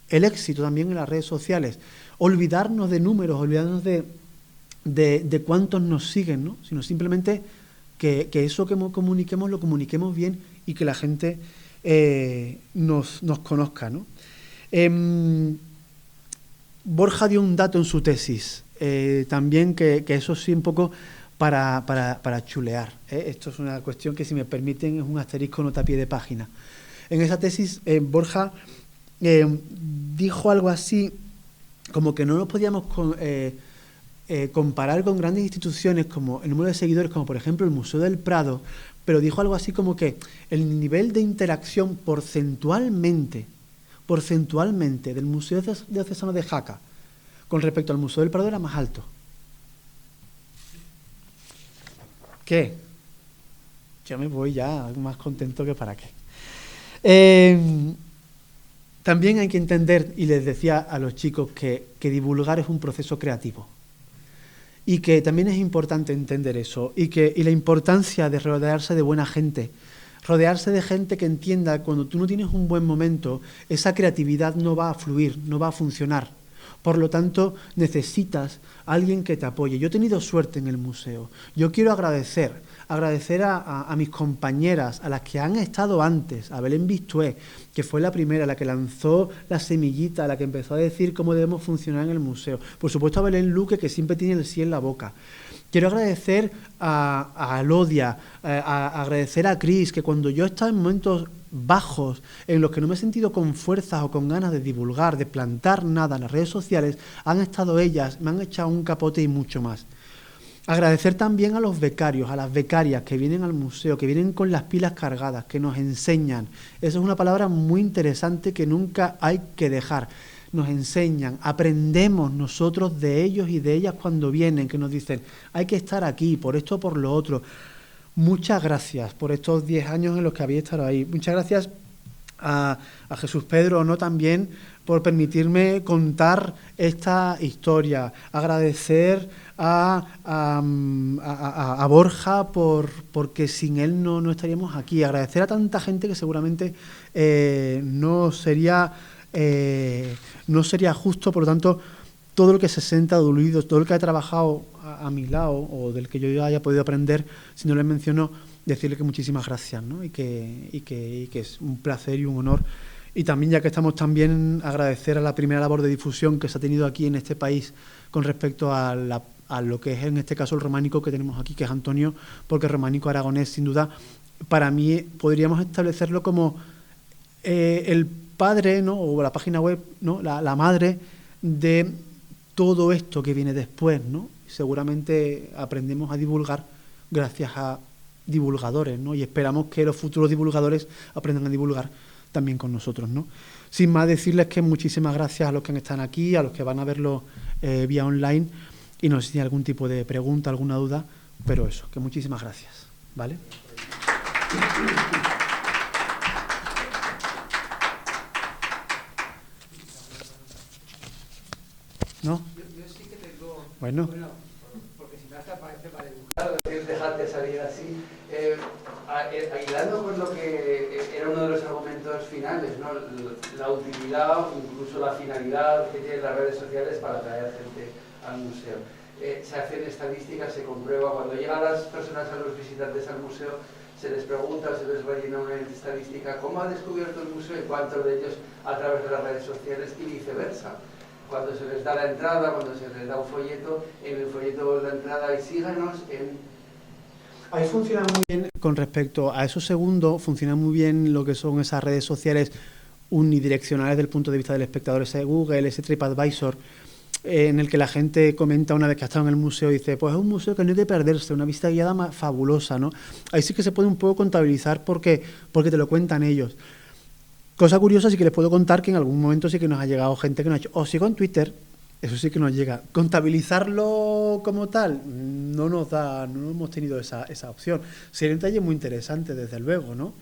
el éxito también en las redes sociales. Olvidarnos de números, olvidarnos de cuántos nos siguen, ¿no? Sino simplemente que eso que comuniquemos lo comuniquemos bien y que la gente nos conozca, ¿no? Borja dio un dato en su tesis, también que eso sí un poco para chulear, ¿eh? Esto es una cuestión que, si me permiten, es un asterisco nota a pie de página. En esa tesis, Borja dijo algo así como que no nos podíamos comparar con grandes instituciones como el número de seguidores, como por ejemplo el Museo del Prado, pero dijo algo así como que el nivel de interacción porcentualmente del Museo Diocesano de Jaca con respecto al Museo del Prado era más alto. ¿Qué? Yo me voy ya más contento que para qué. También hay que entender, y les decía a los chicos, que divulgar es un proceso creativo. Y que también es importante entender eso. Y la importancia de rodearse de buena gente. Rodearse de gente que entienda que cuando tú no tienes un buen momento, esa creatividad no va a fluir, no va a funcionar. Por lo tanto, necesitas a alguien que te apoye. Yo he tenido suerte en el museo. Yo quiero agradecer a mis compañeras, a las que han estado antes, a Belén Bistué, que fue la primera, la que lanzó la semillita, la que empezó a decir cómo debemos funcionar en el museo. Por supuesto a Belén Luque, que siempre tiene el sí en la boca. Quiero agradecer a Alodia, agradecer a Cris, que cuando yo estaba en momentos bajos, en los que no me he sentido con fuerzas o con ganas de divulgar, de plantar nada en las redes sociales, han estado ellas, me han echado un capote y mucho más. Agradecer también a los becarios, a las becarias que vienen al museo, que vienen con las pilas cargadas, que nos enseñan. Esa es una palabra muy interesante que nunca hay que dejar. Nos enseñan, aprendemos nosotros de ellos y de ellas cuando vienen, que nos dicen, hay que estar aquí, por esto o por lo otro. Muchas gracias por estos 10 años en los que habéis estado ahí. Muchas gracias a Jesús Pedro, ¿no? También por permitirme contar esta historia. Agradecer a Borja porque sin él no estaríamos aquí. Agradecer a tanta gente que seguramente no sería justo. Por lo tanto, todo lo que se sienta dolido, todo el que ha trabajado a mi lado o del que yo haya podido aprender, si no les menciono, decirle que muchísimas gracias, ¿no? y que es un placer y un honor. Y también, ya que estamos, también agradecer a la primera labor de difusión que se ha tenido aquí en este país con respecto a lo que es, en este caso, el románico que tenemos aquí, que es Antonio, porque el románico aragonés, sin duda, para mí podríamos establecerlo como el padre, ¿no? O la página web, ¿no? La madre de todo esto que viene después, ¿no? Seguramente aprendemos a divulgar gracias a divulgadores, ¿no? Y esperamos que los futuros divulgadores aprendan a divulgar también con nosotros, ¿no? Sin más, decirles que muchísimas gracias a los que están aquí, a los que van a verlo vía online, y no sé si hay algún tipo de pregunta, alguna duda, pero eso, que muchísimas gracias, ¿vale? ¿No? Yo sí que tengo... Bueno, porque si no hasta parece maleducado dejarte salir así. Ayudando con lo que era uno de los argumentos finales, ¿no? La utilidad, incluso la finalidad que tienen las redes sociales para atraer gente al museo. Se hacen estadísticas, se comprueba, cuando llegan las personas, a los visitantes al museo, se les pregunta, se les rellena una estadística, ¿cómo ha descubierto el museo y cuántos de ellos a través de las redes sociales y viceversa? Cuando se les da la entrada, cuando se les da un folleto, en el folleto de la entrada y síganos en... Ahí funciona muy bien, con respecto a eso segundo, funciona muy bien lo que son esas redes sociales unidireccionales desde el punto de vista del espectador, ese Google, ese TripAdvisor, en el que la gente comenta una vez que ha estado en el museo y dice, pues es un museo que no hay que perderse, una visita guiada fabulosa, ¿no? Ahí sí que se puede un poco contabilizar porque te lo cuentan ellos. Cosa curiosa, sí que les puedo contar que en algún momento sí que nos ha llegado gente que nos ha dicho, sigo en Twitter, eso sí que nos llega. Contabilizarlo como tal, no nos da, no hemos tenido esa opción. Sería un detalle muy interesante, desde luego, ¿no?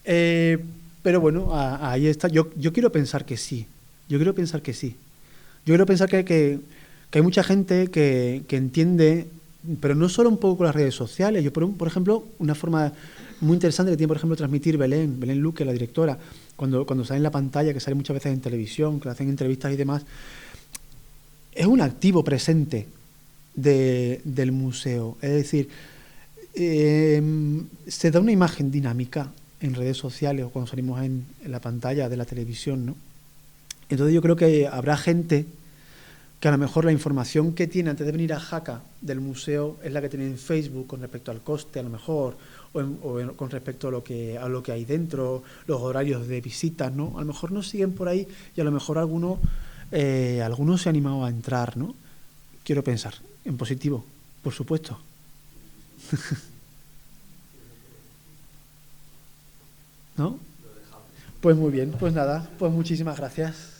Pero bueno, ahí está. Yo quiero pensar que sí. Yo quiero pensar que sí. Yo quiero pensar que hay mucha gente que entiende, pero no solo un poco con las redes sociales. Yo, por ejemplo, una forma muy interesante que tiene, por ejemplo, transmitir Belén Luque, la directora, cuando sale en la pantalla, que sale muchas veces en televisión, que le hacen entrevistas y demás, es un activo presente del museo. Es decir, se da una imagen dinámica en redes sociales o cuando salimos en la pantalla de la televisión, ¿no? Entonces yo creo que habrá gente que a lo mejor la información que tiene antes de venir a Jaca del museo es la que tiene en Facebook con respecto al coste, a lo mejor, o con respecto a lo que hay dentro, los horarios de visitas, ¿no? A lo mejor nos siguen por ahí y a lo mejor algunos se ha animado a entrar, ¿no? Quiero pensar, en positivo, por supuesto. ¿No? Pues muy bien, pues nada, pues muchísimas gracias.